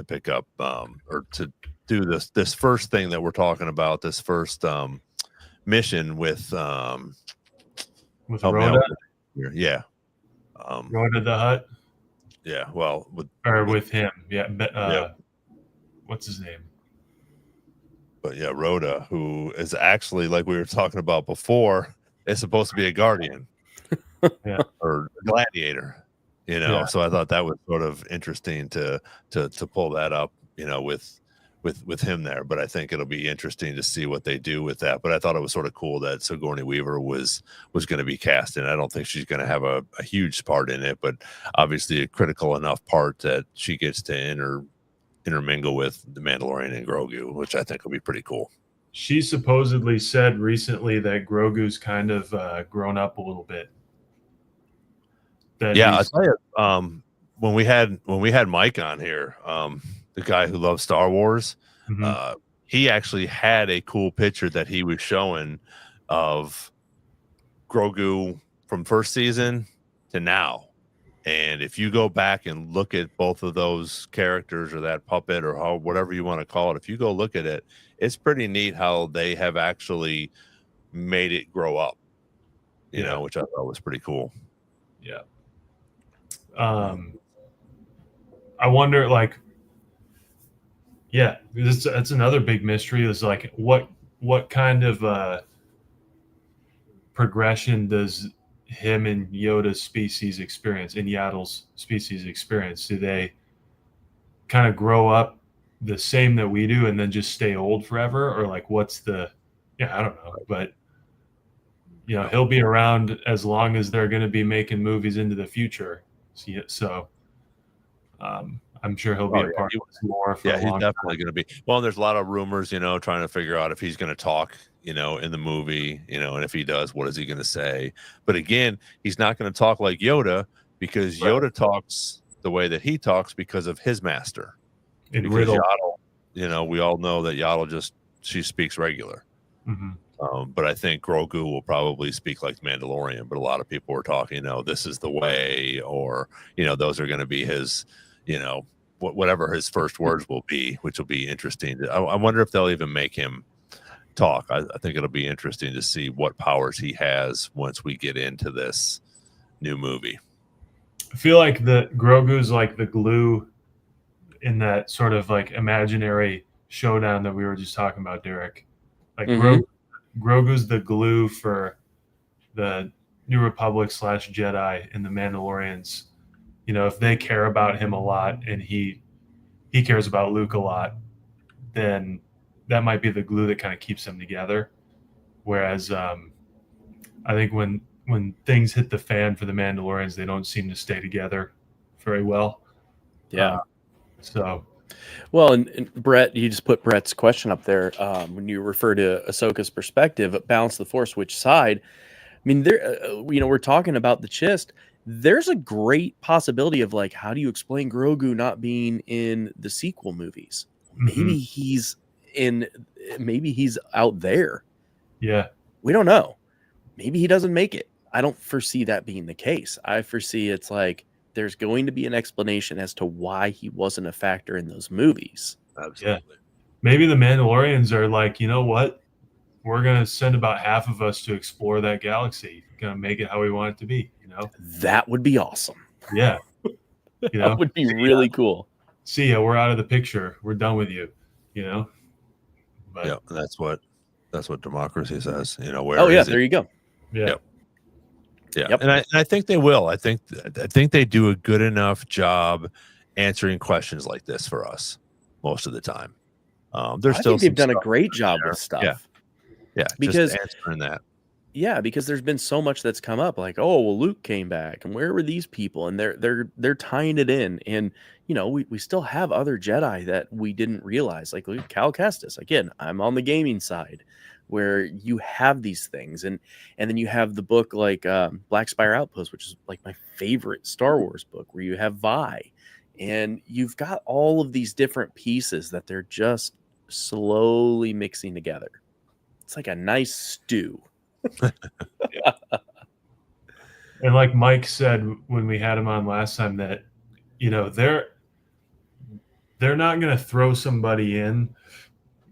[SPEAKER 1] pick up or to do this first thing that we're talking about, this first mission with
[SPEAKER 4] Rhoda.
[SPEAKER 1] Yeah.
[SPEAKER 4] Rhoda the Hutt.
[SPEAKER 1] Yeah, well,
[SPEAKER 4] with him. Yeah.
[SPEAKER 1] Yeah.
[SPEAKER 4] What's his name?
[SPEAKER 1] But yeah, Rhoda, who is actually, like we were talking about before, is supposed to be a guardian.
[SPEAKER 4] Yeah.
[SPEAKER 1] Or a gladiator, you know. Yeah. So I thought that was sort of interesting to pull that up, you know, with him there. But I think it'll be interesting to see what they do with that. But I thought it was sort of cool that Sigourney Weaver was going to be cast in. I don't think she's going to have a huge part in it, but obviously a critical enough part that she gets to intermingle with the Mandalorian and Grogu, which I think will be pretty cool.
[SPEAKER 4] She supposedly said recently that Grogu's kind of grown up a little bit.
[SPEAKER 1] Yeah, I tell you, when we had Mike on here, the guy who loves Star Wars,
[SPEAKER 4] mm-hmm.
[SPEAKER 1] He actually had a cool picture that he was showing of Grogu from first season to now. And if you go back and look at both of those characters, or that puppet, or whatever you want to call it, if you go look at it, it's pretty neat how they have actually made it grow up, you know, which I thought was pretty cool.
[SPEAKER 4] Yeah. I wonder, like, that's another big mystery, is like what kind of progression does him and Yoda's species experience, in Yaddle's species experience? Do they kind of grow up the same that we do and then just stay old forever, or like what's the I don't know, but you know, he'll be around as long as they're going to be making movies into the future. So I I'm sure he'll be a part of this more for a
[SPEAKER 1] he's
[SPEAKER 4] long
[SPEAKER 1] definitely going to be. Well, there's a lot of rumors, trying to figure out if he's going to talk, in the movie, and if he does, what is he going to say? But again, he's not going to talk like Yoda because Yoda talks the way that he talks because of his master.
[SPEAKER 4] in
[SPEAKER 1] Because
[SPEAKER 4] riddle.
[SPEAKER 1] Yaddle, we all know that Yaddle she speaks regular. But I think Grogu will probably speak like the Mandalorian. But a lot of people are talking, this is the way, or those are going to be his, whatever his first words will be, which will be interesting. I wonder if they'll even make him talk. I think it'll be interesting to see what powers he has once we get into this new movie.
[SPEAKER 4] I feel like the Grogu's like the glue in that sort of like imaginary showdown that we were just talking about, Derek. Like Grogu's the glue for the New Republic / Jedi and the Mandalorians. If they care about him a lot and he cares about Luke a lot, then that might be the glue that kind of keeps them together. Whereas I think when things hit the fan for the Mandalorians, they don't seem to stay together very well.
[SPEAKER 3] Yeah.
[SPEAKER 4] Well,
[SPEAKER 3] and Brett, you just put Brett's question up there when you refer to Ahsoka's perspective, balance the Force, which side? I mean, there, we're talking about the Chist. There's a great possibility of like, how do you explain Grogu not being in the sequel movies? Maybe he's out there.
[SPEAKER 4] Yeah.
[SPEAKER 3] We don't know. Maybe he doesn't make it. I don't foresee that being the case. I foresee it's like there's going to be an explanation as to why he wasn't a factor in those movies.
[SPEAKER 1] Absolutely.
[SPEAKER 4] Yeah. Maybe the Mandalorians are like, you know what? We're going to send about half of us to explore that galaxy. Going to make it how we want it to be,
[SPEAKER 3] That would be awesome.
[SPEAKER 4] Yeah.
[SPEAKER 3] That would be really cool.
[SPEAKER 4] See ya, we're out of the picture. We're done with you, But,
[SPEAKER 1] yeah, that's what democracy says.
[SPEAKER 3] There you go.
[SPEAKER 4] Yeah.
[SPEAKER 1] Yep. Yeah. And I think they will. I think they do a good enough job answering questions like this for us most of the time. I think
[SPEAKER 3] they've done a great job with stuff.
[SPEAKER 1] Yeah,
[SPEAKER 3] because
[SPEAKER 1] just answering that.
[SPEAKER 3] Yeah, because there's been so much that's come up, like, oh, well, Luke came back, and where were these people? And they're tying it in, and we still have other Jedi that we didn't realize, like Cal Kestis. Again, I'm on the gaming side, where you have these things, and then you have the book like Black Spire Outpost, which is like my favorite Star Wars book, where you have Vi, and you've got all of these different pieces that they're just slowly mixing together. It's like a nice stew.
[SPEAKER 4] And like Mike said when we had him on last time, that they're not going to throw somebody in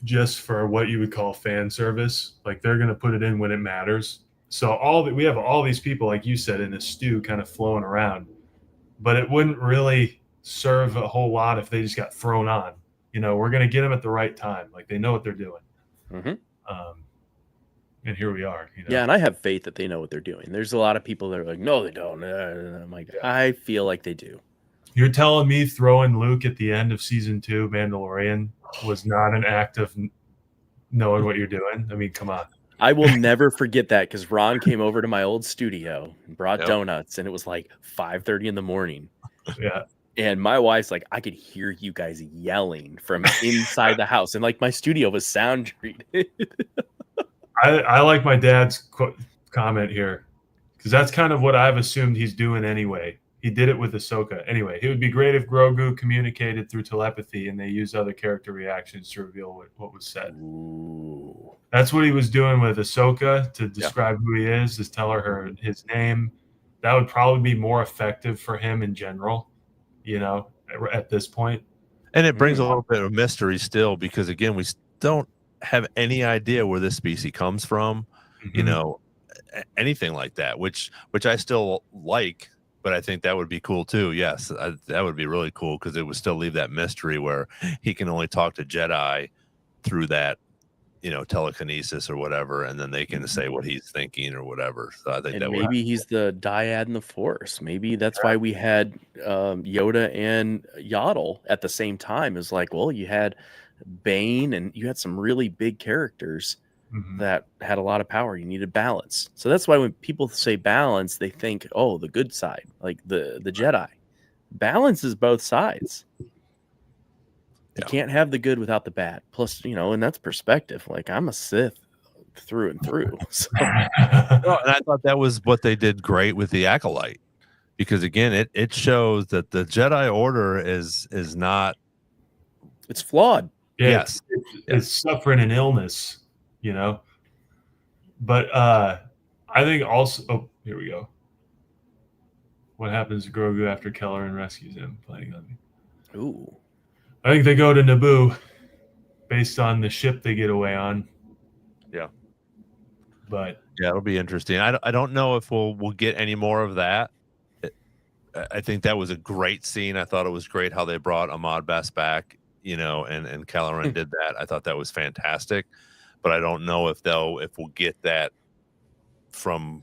[SPEAKER 4] just for what you would call fan service. Like they're going to put it in when it matters. So we have all these people, like you said, in a stew kind of flowing around, but it wouldn't really serve a whole lot if they just got thrown on. We're going to get them at the right time. Like they know what they're doing. And here we are.
[SPEAKER 3] Yeah, and I have faith that they know what they're doing. There's a lot of people that are like, no, they don't. I'm like, I feel like they do.
[SPEAKER 4] You're telling me throwing Luke at the end of season 2 Mandalorian was not an act of knowing what you're doing? I mean, come on.
[SPEAKER 3] I will never forget that, because Ron came over to my old studio and brought donuts, and it was like 5:30 in the morning.
[SPEAKER 4] Yeah.
[SPEAKER 3] And my wife's like, I could hear you guys yelling from inside the house. And like my studio was sound treated.
[SPEAKER 4] I like my dad's comment here, because that's kind of what I've assumed he's doing anyway. He did it with Ahsoka. Anyway, it would be great if Grogu communicated through telepathy and they used other character reactions to reveal what was said.
[SPEAKER 3] Ooh.
[SPEAKER 4] That's what he was doing with Ahsoka to describe who he is tell her his name. That would probably be more effective for him in general, at this point.
[SPEAKER 1] And it brings a little bit of mystery still, because again, we don't have any idea where this species comes from, anything like that, which I still like, but I think that would be cool too. Yes, that would be really cool, because it would still leave that mystery where he can only talk to Jedi through that, telekinesis or whatever, and then they can say what he's thinking or whatever. So I think
[SPEAKER 3] maybe he's the dyad in the Force. Maybe that's why we had Yoda and Yaddle at the same time. Is like, well, you had Bane and you had some really big characters that had a lot of power. You needed balance. So that's why when people say balance, they think, oh, the good side, like the Jedi. Balance is both sides. You can't have the good without the bad. Plus, and that's perspective. Like, I'm a Sith through and through. So.
[SPEAKER 1] Well, and I thought that was what they did great with the Acolyte, because again, it shows that the Jedi Order is not.
[SPEAKER 3] It's flawed.
[SPEAKER 4] Yeah,
[SPEAKER 1] Yes,
[SPEAKER 4] it's suffering an illness, But I think also. Oh, here we go. What happens to Grogu after Kelleran rescues him? Playing on me.
[SPEAKER 3] Ooh.
[SPEAKER 4] I think they go to Naboo, based on the ship they get away on.
[SPEAKER 1] Yeah.
[SPEAKER 4] But
[SPEAKER 1] yeah, it'll be interesting. I don't know if we'll get any more of that. I think that was a great scene. I thought it was great how they brought Ahmad Best back, and Kelleran did that. I thought that was fantastic. But I don't know if we'll get that from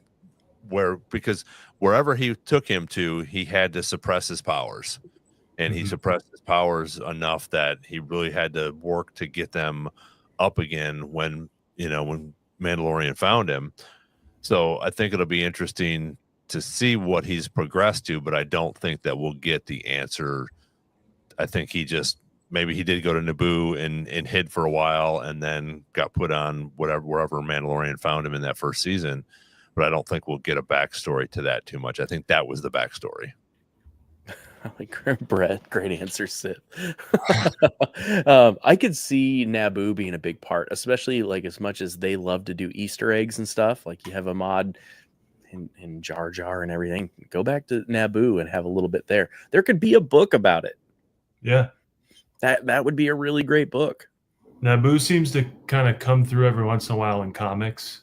[SPEAKER 1] because wherever he took him to, he had to suppress his powers. And he suppressed his powers enough that he really had to work to get them up again when Mandalorian found him. So I think it'll be interesting to see what he's progressed to, but I don't think that we'll get the answer. I think maybe he did go to Naboo and hid for a while and then got put on wherever Mandalorian found him in that first season. But I don't think we'll get a backstory to that too much. I think that was the backstory.
[SPEAKER 3] Like Brett, great answer, Sid. I could see Naboo being a big part, especially like as much as they love to do Easter eggs and stuff. Like you have Ahmad and Jar Jar and everything. Go back to Naboo and have a little bit there. There could be a book about it.
[SPEAKER 4] Yeah,
[SPEAKER 3] that would be a really great book.
[SPEAKER 4] Naboo seems to kind of come through every once in a while in comics,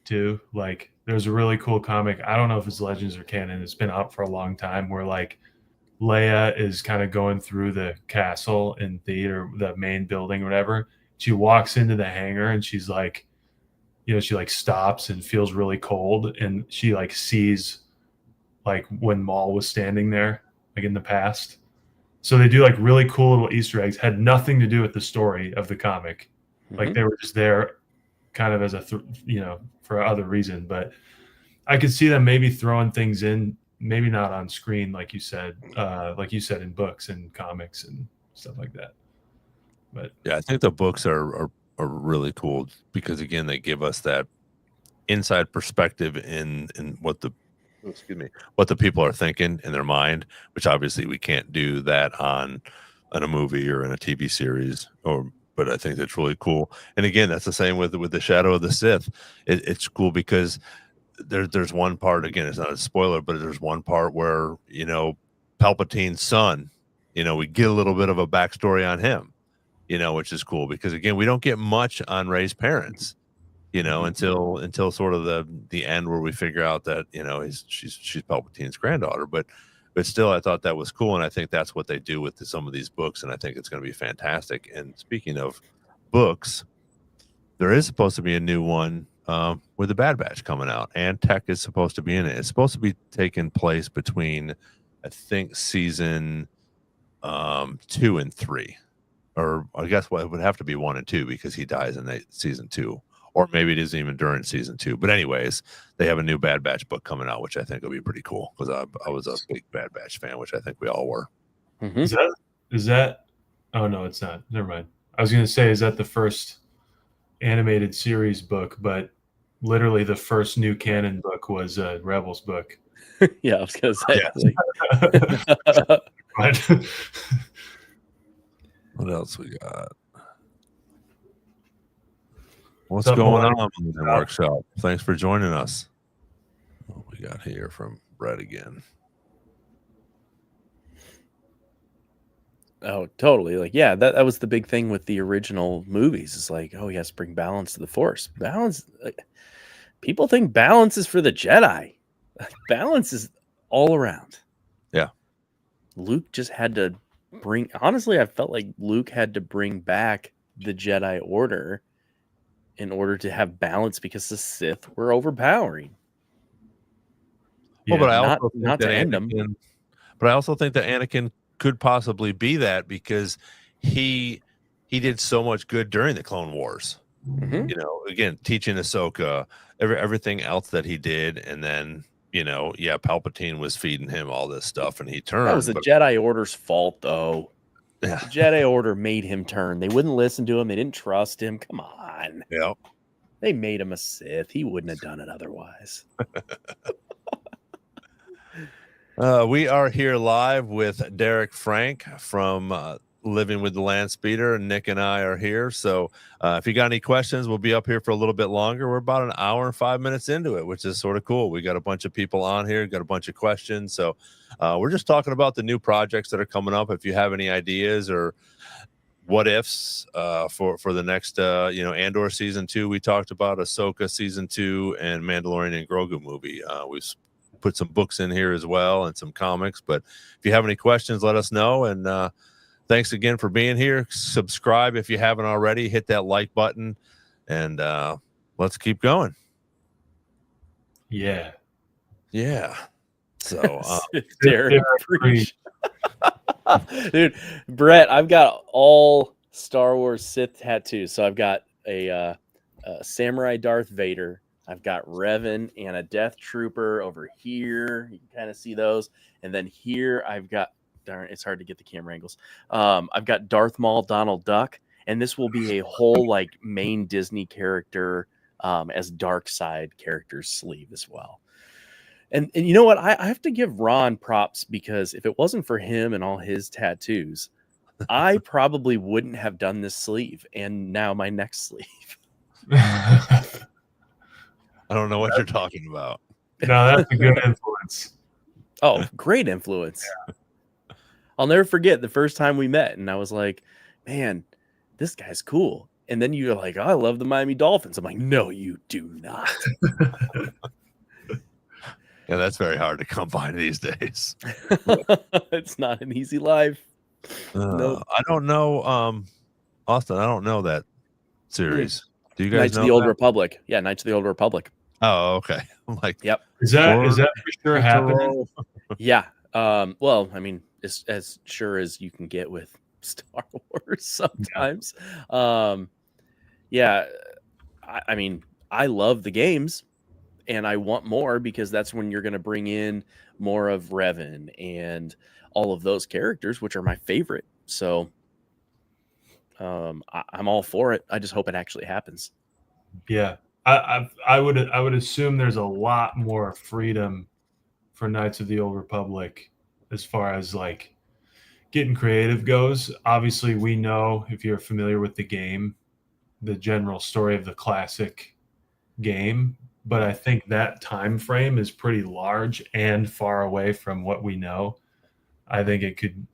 [SPEAKER 4] too. Like, there's a really cool comic. I don't know if it's Legends or canon. It's been out for a long time where like Leia is kind of going through the castle in theater, the main building or whatever. She walks into the hangar and she's like, she like stops and feels really cold. And she like sees like when Maul was standing there, like in the past. So they do like really cool little Easter eggs, had nothing to do with the story of the comic. Like they were just there kind of as for other reason, but I could see them maybe throwing things in, maybe not on screen, like you said in books and comics and stuff like that. But
[SPEAKER 1] yeah, I think the books are really cool because again, they give us that inside perspective in what the people are thinking in their mind, which obviously we can't do that on a movie or in a TV series but I think that's really cool. And again, that's the same with the Shadow of the Sith. It's cool because there's one part, again, it's not a spoiler, but there's one part where, Palpatine's son, we get a little bit of a backstory on him, which is cool because again, we don't get much on Rey's parents, until sort of the end where we figure out that, she's Palpatine's granddaughter, but still, I thought that was cool, and I think that's what they do with some of these books, and I think it's going to be fantastic. And speaking of books, there is supposed to be a new one with the Bad Batch coming out, and Tech is supposed to be in it. It's supposed to be taking place between, I think, season 2 and 3, or I guess it would have to be 1 and 2 because he dies in season 2. Or maybe it isn't even during season 2. But anyways, they have a new Bad Batch book coming out, which I think will be pretty cool because I was a big Bad Batch fan, which I think we all were.
[SPEAKER 4] Is that? Oh no, it's not. Never mind. I was going to say, is that the first animated series book? But literally, the first new canon book was a Rebels book.
[SPEAKER 3] Yeah, I was going to say.
[SPEAKER 1] What else we got? What's going on in the workshop? Thanks for joining us. What we got here from Brett again.
[SPEAKER 3] Oh, totally. Like, yeah, that was the big thing with the original movies. It's like, oh, he has to bring balance to the Force. Balance. People think balance is for the Jedi. Balance is all around.
[SPEAKER 1] Yeah.
[SPEAKER 3] Luke just had to honestly, I felt like Luke had to bring back the Jedi Order in order to have balance because the Sith were overpowering.
[SPEAKER 1] Well, but I also
[SPEAKER 3] not to end them.
[SPEAKER 1] But I also think that Anakin could possibly be that because he did so much good during the Clone Wars. Again, teaching Ahsoka, everything else that he did, and then Palpatine was feeding him all this stuff, and he turned.
[SPEAKER 3] That was the Jedi Order's fault, though.
[SPEAKER 1] Yeah.
[SPEAKER 3] The Jedi Order made him turn. They wouldn't listen to him. They didn't trust him. Come on.
[SPEAKER 1] Yep.
[SPEAKER 3] They made him a Sith. He wouldn't have done it otherwise.
[SPEAKER 1] We are here live with Derek Frank from Living with the Land Speeder. Nick and I are here. So if you got any questions, we'll be up here for a little bit longer. We're about an hour and 5 minutes into it, which is sort of cool. We got a bunch of people on here, got a bunch of questions. So we're just talking about the new projects that are coming up. If you have any ideas or what ifs for the next Andor season 2, we talked about Ahsoka season 2 and Mandalorian and Grogu movie. We've put some books in here as well and some comics, but if you have any questions, let us know. And thanks again for being here. Subscribe if you haven't already, hit that like button, and let's keep going.
[SPEAKER 4] Yeah.
[SPEAKER 1] So
[SPEAKER 3] Derek, preach. Dude, Brett, I've got all Star Wars Sith tattoos. So I've got a samurai Darth Vader, I've got Revan and a Death Trooper over here. You can kind of see those. And then here I've got, darn, it's hard to get the camera angles. I've got Darth Maul, Donald Duck, and this will be a whole like main Disney character as dark side characters sleeve as well. And you know what? I have to give Ron props, because if it wasn't for him and all his tattoos, I probably wouldn't have done this sleeve and now my next sleeve.
[SPEAKER 1] I don't know what you're talking about.
[SPEAKER 4] No, that's a good influence.
[SPEAKER 3] Oh, great influence. Yeah. I'll never forget the first time we met, and I was like, man, this guy's cool. And then you're like, oh, I love the Miami Dolphins. I'm like, no, you do not.
[SPEAKER 1] Yeah, that's very hard to come by these days.
[SPEAKER 3] It's not an easy life.
[SPEAKER 1] Nope. I don't know, Austin, I don't know that series. Do you guys
[SPEAKER 3] Knights
[SPEAKER 1] know
[SPEAKER 3] of the Old
[SPEAKER 1] that?
[SPEAKER 3] Republic. Yeah, Knights of the Old Republic.
[SPEAKER 1] Oh, okay. I'm like,
[SPEAKER 3] yep.
[SPEAKER 4] Is that for sure happening?
[SPEAKER 3] Yeah. Well, I mean, as sure as you can get with Star Wars sometimes. Yeah. I mean, I love the games and I want more, because that's when you're going to bring in more of Revan and all of those characters, which are my favorite. So I'm all for it. I just hope it actually happens.
[SPEAKER 4] Yeah. I would assume there's a lot more freedom for Knights of the Old Republic as far as like getting creative goes. Obviously, we know, if you're familiar with the game, the general story of the classic game, but I think that time frame is pretty large and far away from what we know. I think it could,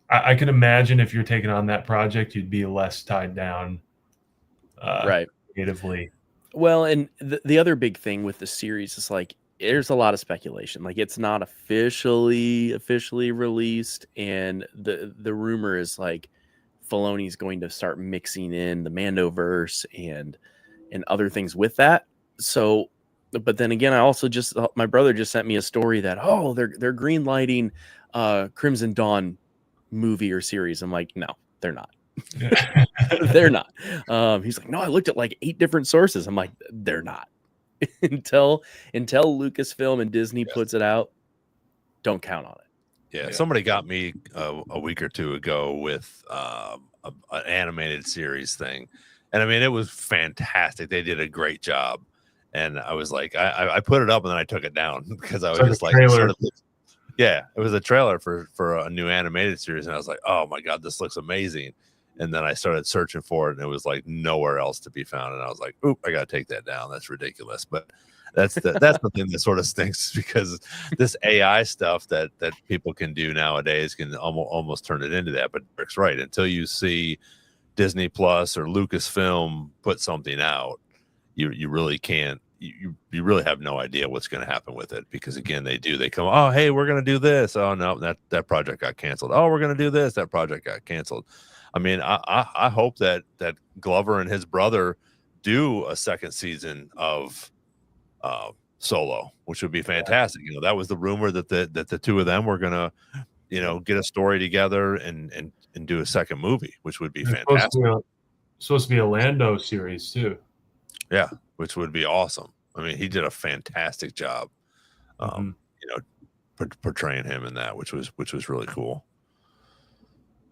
[SPEAKER 4] I can imagine if you're taking on that project, you'd be less tied down
[SPEAKER 3] right,
[SPEAKER 4] creatively.
[SPEAKER 3] Well, and the other big thing with the series is like, there's a lot of speculation. Like, it's not officially released, and the rumor is like Filoni's going to start mixing in the Mandoverse and other things with that. So, but then again, I also my brother just sent me a story that, oh, they're green lighting Crimson Dawn movie or series. I'm like, no, they're not. They're not. He's like, no, I looked at like 8 different sources. I'm like, they're not. until Lucasfilm and Disney puts it out, don't count on it.
[SPEAKER 1] Yeah, somebody got me a week or two ago with an animated series thing, and I mean, it was fantastic. They did a great job, and I was like, I put it up and then I took it down because I was just like, yeah, it was a trailer for a new animated series, and I was like, oh my god, this looks amazing. And then I started searching for it, and it was like nowhere else to be found. And I was like, oop, I got to take that down. That's ridiculous. But that's the thing that sort of stinks, because this AI stuff that people can do nowadays can almost turn it into that. But Rick's right. Until you see Disney Plus or Lucasfilm put something out, you really can't. You really have no idea what's going to happen with it, because again, they come, oh, hey, we're going to do this. Oh no, that project got canceled. Oh, we're going to do this. That project got canceled. I mean, I hope that Glover and his brother do a second season of Solo, which would be fantastic. You know, that was the rumor that the two of them were gonna, get a story together and do a second movie, which would be fantastic.
[SPEAKER 4] Supposed to be a Lando series too.
[SPEAKER 1] Yeah, which would be awesome. I mean, he did a fantastic job, portraying him in that, which was really cool.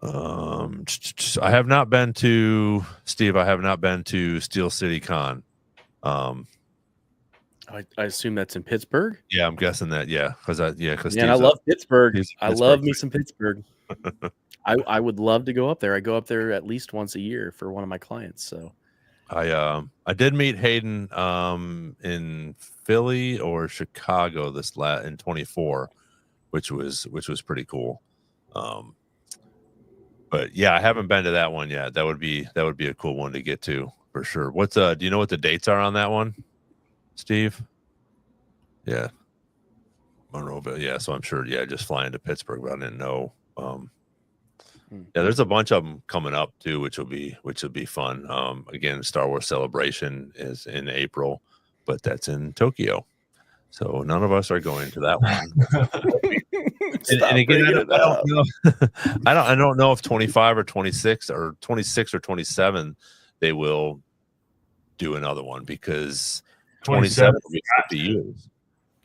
[SPEAKER 1] I have not been to Steve. I have not been to Steel City Con.
[SPEAKER 3] I assume that's in Pittsburgh.
[SPEAKER 1] Yeah, I'm guessing that. Yeah, because
[SPEAKER 3] Man, I love Pittsburgh. I love me
[SPEAKER 1] fan.
[SPEAKER 3] some Pittsburgh. I would love to go up there. I go up there at least once a year for one of my clients. So
[SPEAKER 1] I did meet Hayden in Philly or Chicago in 24, which was pretty cool. But yeah, I haven't been to that one yet. That would be a cool one to get to for sure. What's do you know what the dates are on that one, Steve? Yeah. Monroeville. Yeah, so I'm sure, just flying to Pittsburgh, but I didn't know. Yeah, there's a bunch of them coming up too, which will be fun. Again, Star Wars Celebration is in April, but that's in Tokyo. So none of us are going to that one. and again, I don't know. I don't know if 25 or 26 or 26 or 27 they will do another one, because 27 will be 50 years.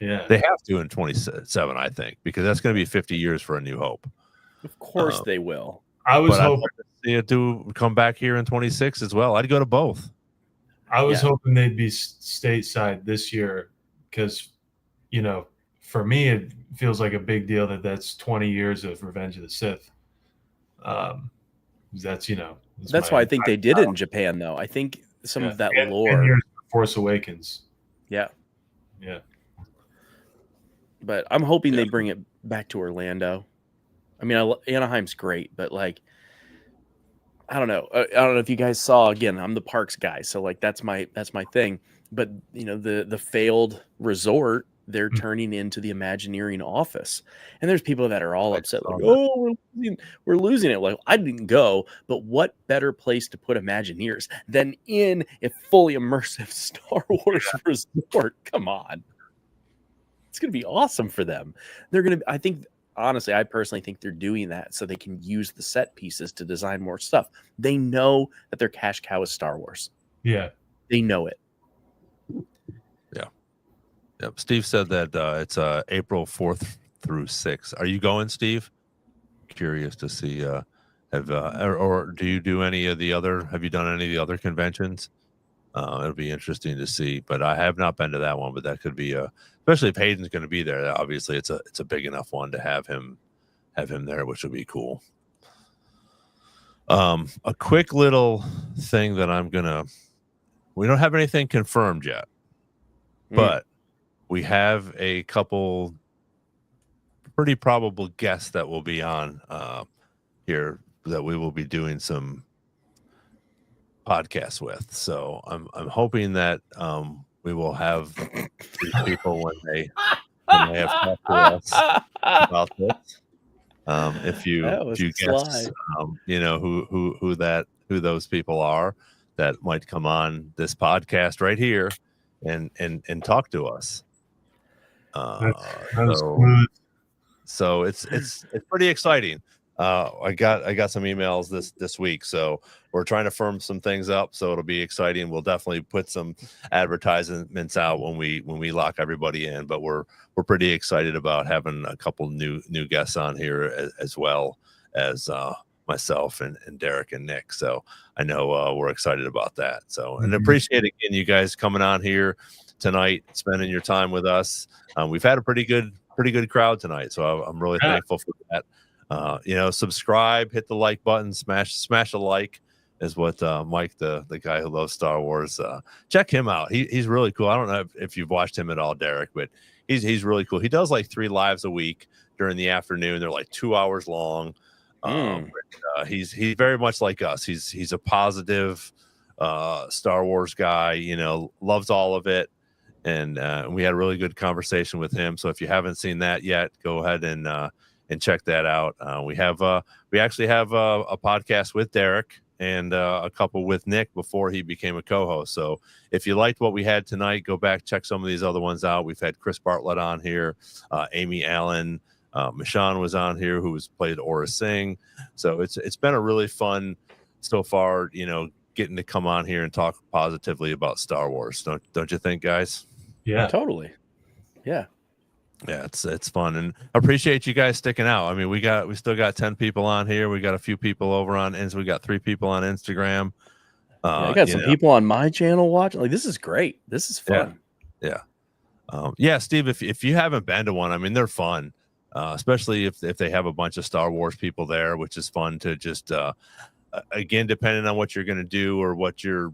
[SPEAKER 4] Yeah,
[SPEAKER 1] they have to in 27, I think, because that's going to be 50 years for A New Hope.
[SPEAKER 3] Of course they will.
[SPEAKER 4] I was hoping
[SPEAKER 1] to see it come back here in 26 as well. I'd go to both.
[SPEAKER 4] I was hoping they'd be stateside this year, because, for me, it feels like a big deal that's 20 years of Revenge of the Sith.
[SPEAKER 3] That's why I think they did it in Japan, though. I think some of that lore.
[SPEAKER 4] 10 years of Force Awakens.
[SPEAKER 3] Yeah.
[SPEAKER 4] Yeah.
[SPEAKER 3] But I'm hoping they bring it back to Orlando. I mean, Anaheim's great, but like, I don't know. I don't know if you guys saw. Again, I'm the parks guy, so like that's my thing. But the failed resort, they're turning into the Imagineering office, and there's people that are all upset, like, "Oh, we're losing it." Like, I didn't go, but what better place to put Imagineers than in a fully immersive Star Wars resort? Come on, it's gonna be awesome for them. They're gonna. I think. Honestly, I personally think they're doing that so they can use the set pieces to design more stuff. They know that their cash cow is Star Wars.
[SPEAKER 4] Yeah.
[SPEAKER 3] They know it.
[SPEAKER 1] Yeah. Yep. Steve said that it's April 4th through 6th. Are you going, Steve? Curious to see or do you do any of the other, have you done any of the other conventions? It'll be interesting to see, but I have not been to that one, but that could be especially if Hayden's going to be there. Obviously it's a big enough one to have him there, which would be cool. A quick little thing that we don't have anything confirmed yet, but we have a couple pretty probable guests that will be on here that we will be doing some podcasts with. So I'm hoping that we will have these people when they have talked to us about this. If you guess, who those people are that might come on this podcast right here and talk to us. So it's pretty exciting. I got some emails this week, so we're trying to firm some things up, so it'll be exciting. We'll definitely put some advertisements out when we lock everybody in, but we're pretty excited about having a couple new guests on here as well as myself and Derek and Nick. So I know we're excited about that. So and appreciate again you guys coming on here tonight, spending your time with us. We've had a pretty good crowd tonight, so I'm really thankful for that. Subscribe, hit the like button, smash a like is what Mike, the guy who loves Star Wars, check him out. He's really cool. I don't know if you've watched him at all, Derek, but he's really cool. He does like 3 lives a week during the afternoon. They're like 2 hours long. He's very much like us. He's a positive Star Wars guy, loves all of it. And we had a really good conversation with him. So if you haven't seen that yet, go ahead and check that out. We actually have a podcast with Derek and a couple with Nick before he became a co-host. So if you liked what we had tonight, go back, check some of these other ones out. We've had Chris Bartlett on here, Amy Allen, Michonne was on here, who was played Aura Singh. So it's been a really fun so far, getting to come on here and talk positively about Star Wars. Don't you think, guys?
[SPEAKER 4] Yeah,
[SPEAKER 3] totally. Yeah.
[SPEAKER 1] Yeah, it's fun, and I appreciate you guys sticking out. I mean, we still got 10 people on here. We got a few people over on, and we got 3 people on Instagram.
[SPEAKER 3] Yeah, I got
[SPEAKER 1] You
[SPEAKER 3] some
[SPEAKER 1] know,
[SPEAKER 3] people on my channel watching. Like, this is great. This is
[SPEAKER 1] yeah,
[SPEAKER 3] fun.
[SPEAKER 1] yeah. Yeah, Steve, if you haven't been to one, I mean, they're fun, especially if they have a bunch of Star Wars people there, which is fun to just again, depending on what you're going to do or what your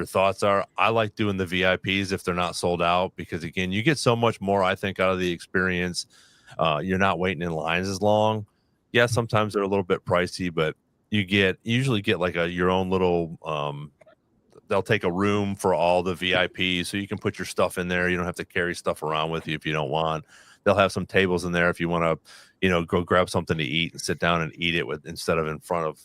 [SPEAKER 1] thoughts are. I like doing the VIPs if they're not sold out, because again, you get so much more, I think, out of the experience. You're not waiting in lines as long. Yeah, sometimes they're a little bit pricey, but you usually get like your own little they'll take a room for all the VIPs, so you can put your stuff in there. You don't have to carry stuff around with you if you don't want. They'll have some tables in there if you want to, go grab something to eat and sit down and eat it with, instead of in front of,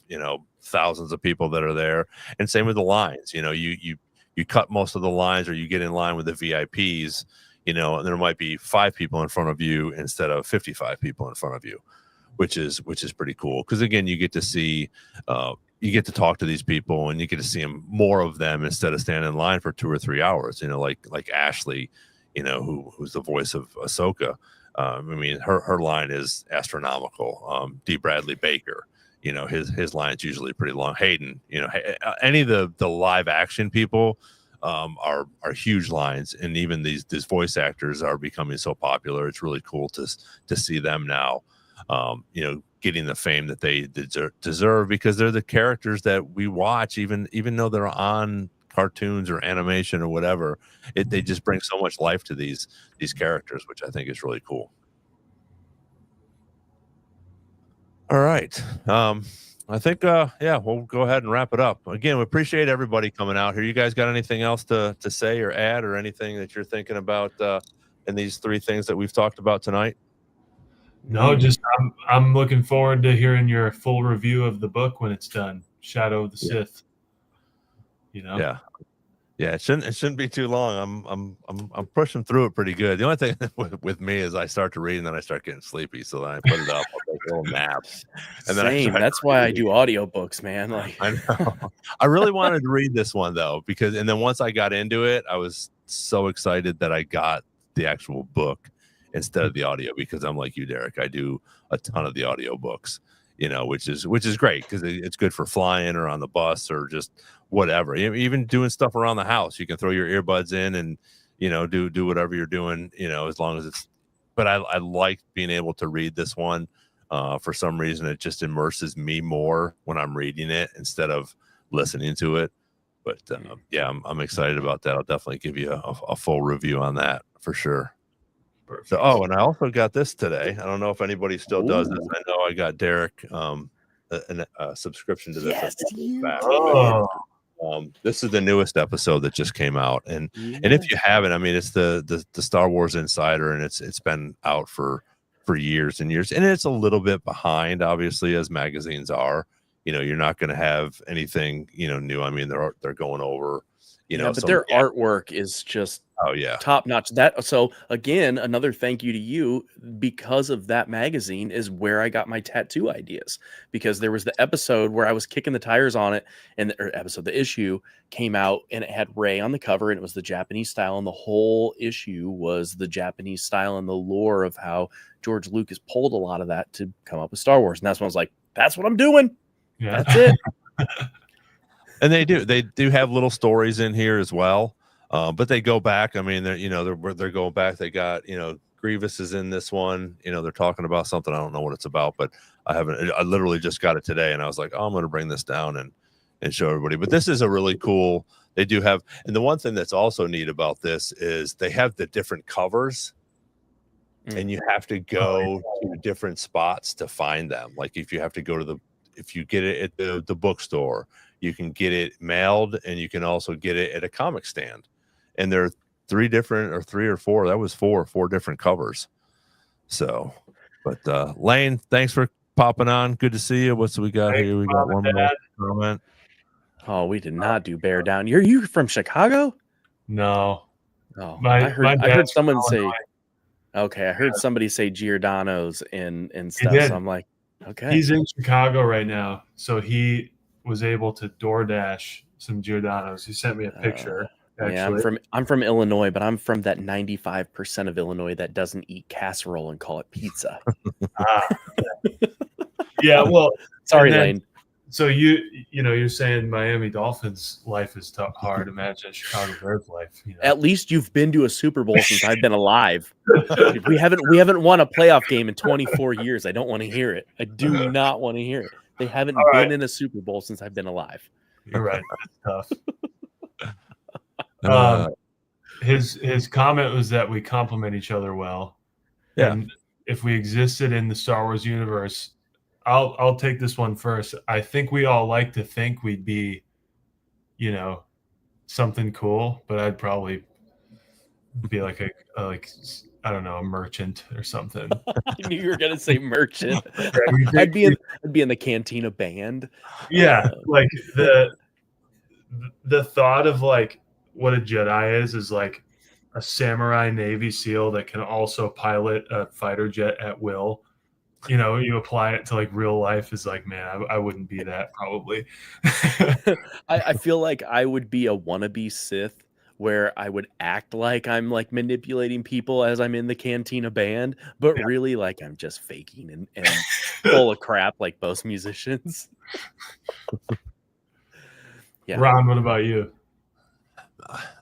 [SPEAKER 1] thousands of people that are there. And same with the lines. You cut most of the lines, or you get in line with the VIPs, and there might be 5 people in front of you instead of 55 people in front of you, which is pretty cool. Because again, you get to see you get to talk to these people, and you get to see more of them instead of standing in line for 2 or 3 hours. Like Ashley, who's the voice of Ahsoka. I mean, her line is astronomical. D. Bradley Baker, his line's usually pretty long. Hayden, any of the live action people are huge lines, and even these voice actors are becoming so popular. It's really cool to see them now. Getting the fame that they deserve, because they're the characters that we watch, even though they're on cartoons or animation or whatever. They just bring so much life to these characters, which I think is really cool. All right. I think we'll go ahead and wrap it up. Again, we appreciate everybody coming out here. You guys got anything else to say or add, or anything that you're thinking about in these 3 things that we've talked about tonight?
[SPEAKER 4] No, just I'm looking forward to hearing your full review of the book when it's done. Shadow of the Sith.
[SPEAKER 1] Yeah. It shouldn't be too long. I'm pushing through it pretty good. The only thing with me is I start to read and then I start getting sleepy, so then I put it up, I'll take a little nap, and then
[SPEAKER 3] Same. That's why I do audiobooks, man. Like,
[SPEAKER 1] I know. I really wanted to read this one though, and then once I got into it, I was so excited that I got the actual book instead of the audio, because I'm like you, Derek. I do a ton of the audio books, which is great, because it's good for flying or on the bus or just whatever. Even doing stuff around the house, you can throw your earbuds in and do whatever you're doing, as long as it's. But I like being able to read this one. For some reason, it just immerses me more when I'm reading it instead of listening to it. But I'm excited about that. I'll definitely give you a full review on that for sure. So, and I also got this today. I don't know if anybody still does this. I know I got Derek a subscription to this.
[SPEAKER 3] Yes,
[SPEAKER 1] this is the newest episode that just came out, and if you haven't, I mean, it's the Star Wars Insider, and it's been out for years and years, and it's a little bit behind, obviously, as magazines are. You're not going to have anything new. I mean, they're going over,
[SPEAKER 3] but their artwork is just top notch. So again, another thank you to you, because of that magazine is where I got my tattoo ideas, because there was the episode where I was kicking the tires on it, and the issue came out and it had Rey on the cover, and it was the Japanese style, and the whole issue was the Japanese style and the lore of how George Lucas pulled a lot of that to come up with Star Wars. And that's when I was like, that's what I'm doing. Yeah. That's it.
[SPEAKER 1] And they do have little stories in here as well. But they go back. I mean, they're going back. They got, Grievous is in this one. They're talking about something. I don't know what it's about, but I literally just got it today, and I was like, oh, I'm going to bring this down and show everybody. But this is a really cool. They do have, and the one thing that's also neat about this is they have the different covers, and you have to go to different spots to find them. Like if you have to go if you get it at the bookstore, you can get it mailed, and you can also get it at a comic stand. And there are 3 or 4. That was 4 different covers. So, but Lane, thanks for popping on. Good to see you. What's we got here? We got one more comment.
[SPEAKER 3] Oh, we did not do Bear Down. You from Chicago?
[SPEAKER 4] No.
[SPEAKER 3] Oh, I heard someone say. Okay, I heard somebody say Giordano's and stuff. So I'm like, okay.
[SPEAKER 4] He's in Chicago right now, so he was able to DoorDash some Giordano's. He sent me a picture.
[SPEAKER 3] Yeah,
[SPEAKER 4] actually.
[SPEAKER 3] I'm from Illinois, but I'm from that 95% of Illinois that doesn't eat casserole and call it pizza.
[SPEAKER 4] Ah, yeah. Well,
[SPEAKER 3] Sorry,
[SPEAKER 4] and then,
[SPEAKER 3] Lane.
[SPEAKER 4] so you're saying Miami Dolphins life is hard. Imagine Chicago Bears life.
[SPEAKER 3] At least you've been to a Super Bowl since I've been alive. We haven't won a playoff game in 24 years. I don't want to hear it. I do not want to hear it. They haven't
[SPEAKER 4] All
[SPEAKER 3] been
[SPEAKER 4] right.
[SPEAKER 3] in a Super Bowl since I've been alive.
[SPEAKER 4] You're right. That's tough. His comment was that we complement each other well.
[SPEAKER 1] Yeah.
[SPEAKER 4] And if we existed in the Star Wars universe, I'll take this one first. I think we all like to think we'd be, something cool, but I'd probably be like I don't know, a merchant or something.
[SPEAKER 3] I knew you were gonna say merchant.
[SPEAKER 4] Yeah,
[SPEAKER 3] I'd be in the Cantina band.
[SPEAKER 4] yeah, like the thought of like what a Jedi is like a samurai Navy SEAL that can also pilot a fighter jet at will. You apply it to like real life is like, man, I wouldn't be that probably.
[SPEAKER 3] I feel like I would be a wannabe Sith where I would act like I'm like manipulating people as I'm in the Cantina band, but
[SPEAKER 4] Yeah.
[SPEAKER 3] really like I'm just faking and full of crap like most musicians. Yeah.
[SPEAKER 4] Ron, what about you?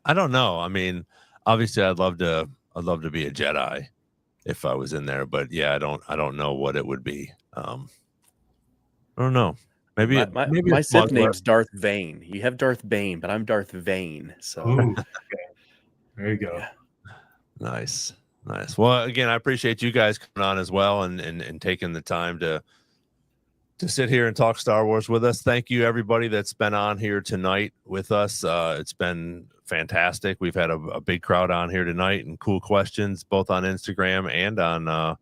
[SPEAKER 1] I don't know. I mean, obviously, I'd love to be a Jedi if I was in there, but yeah, I don't know what it would be. I don't know. Maybe
[SPEAKER 3] my Sith name's Darth Vane. You have Darth Bane, but I'm Darth Vane. So
[SPEAKER 4] Ooh, okay. There you go.
[SPEAKER 3] Yeah.
[SPEAKER 1] Nice. Well, again, I appreciate you guys coming on as well and taking the time to sit here and talk Star Wars with us. Thank you, everybody that's been on here tonight with us. It's been fantastic. We've had a big crowd on here tonight and cool questions, both on Instagram and on our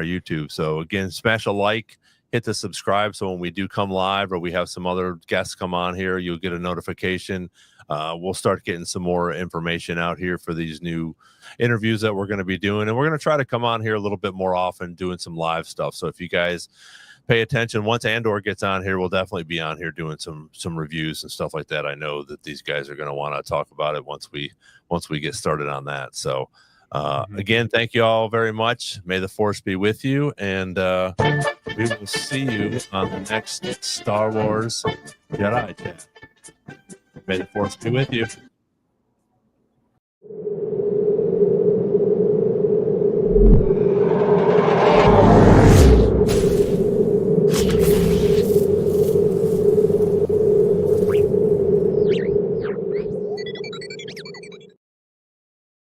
[SPEAKER 1] YouTube. So again, smash a like, hit the subscribe. So when we do come live or we have some other guests come on here, you'll get a notification. We'll start getting some more information out here for these new interviews that we're going to be doing. And we're going to try to come on here a little bit more often doing some live stuff. So if you guys pay attention, once Andor gets on here, we'll definitely be on here doing some reviews and stuff like that. I know that these guys are going to want to talk about it once we get started on that. So again, thank you all very much. May the Force be with you, and we will see you on the next Star Wars Jedi Chat. May the Force be with you.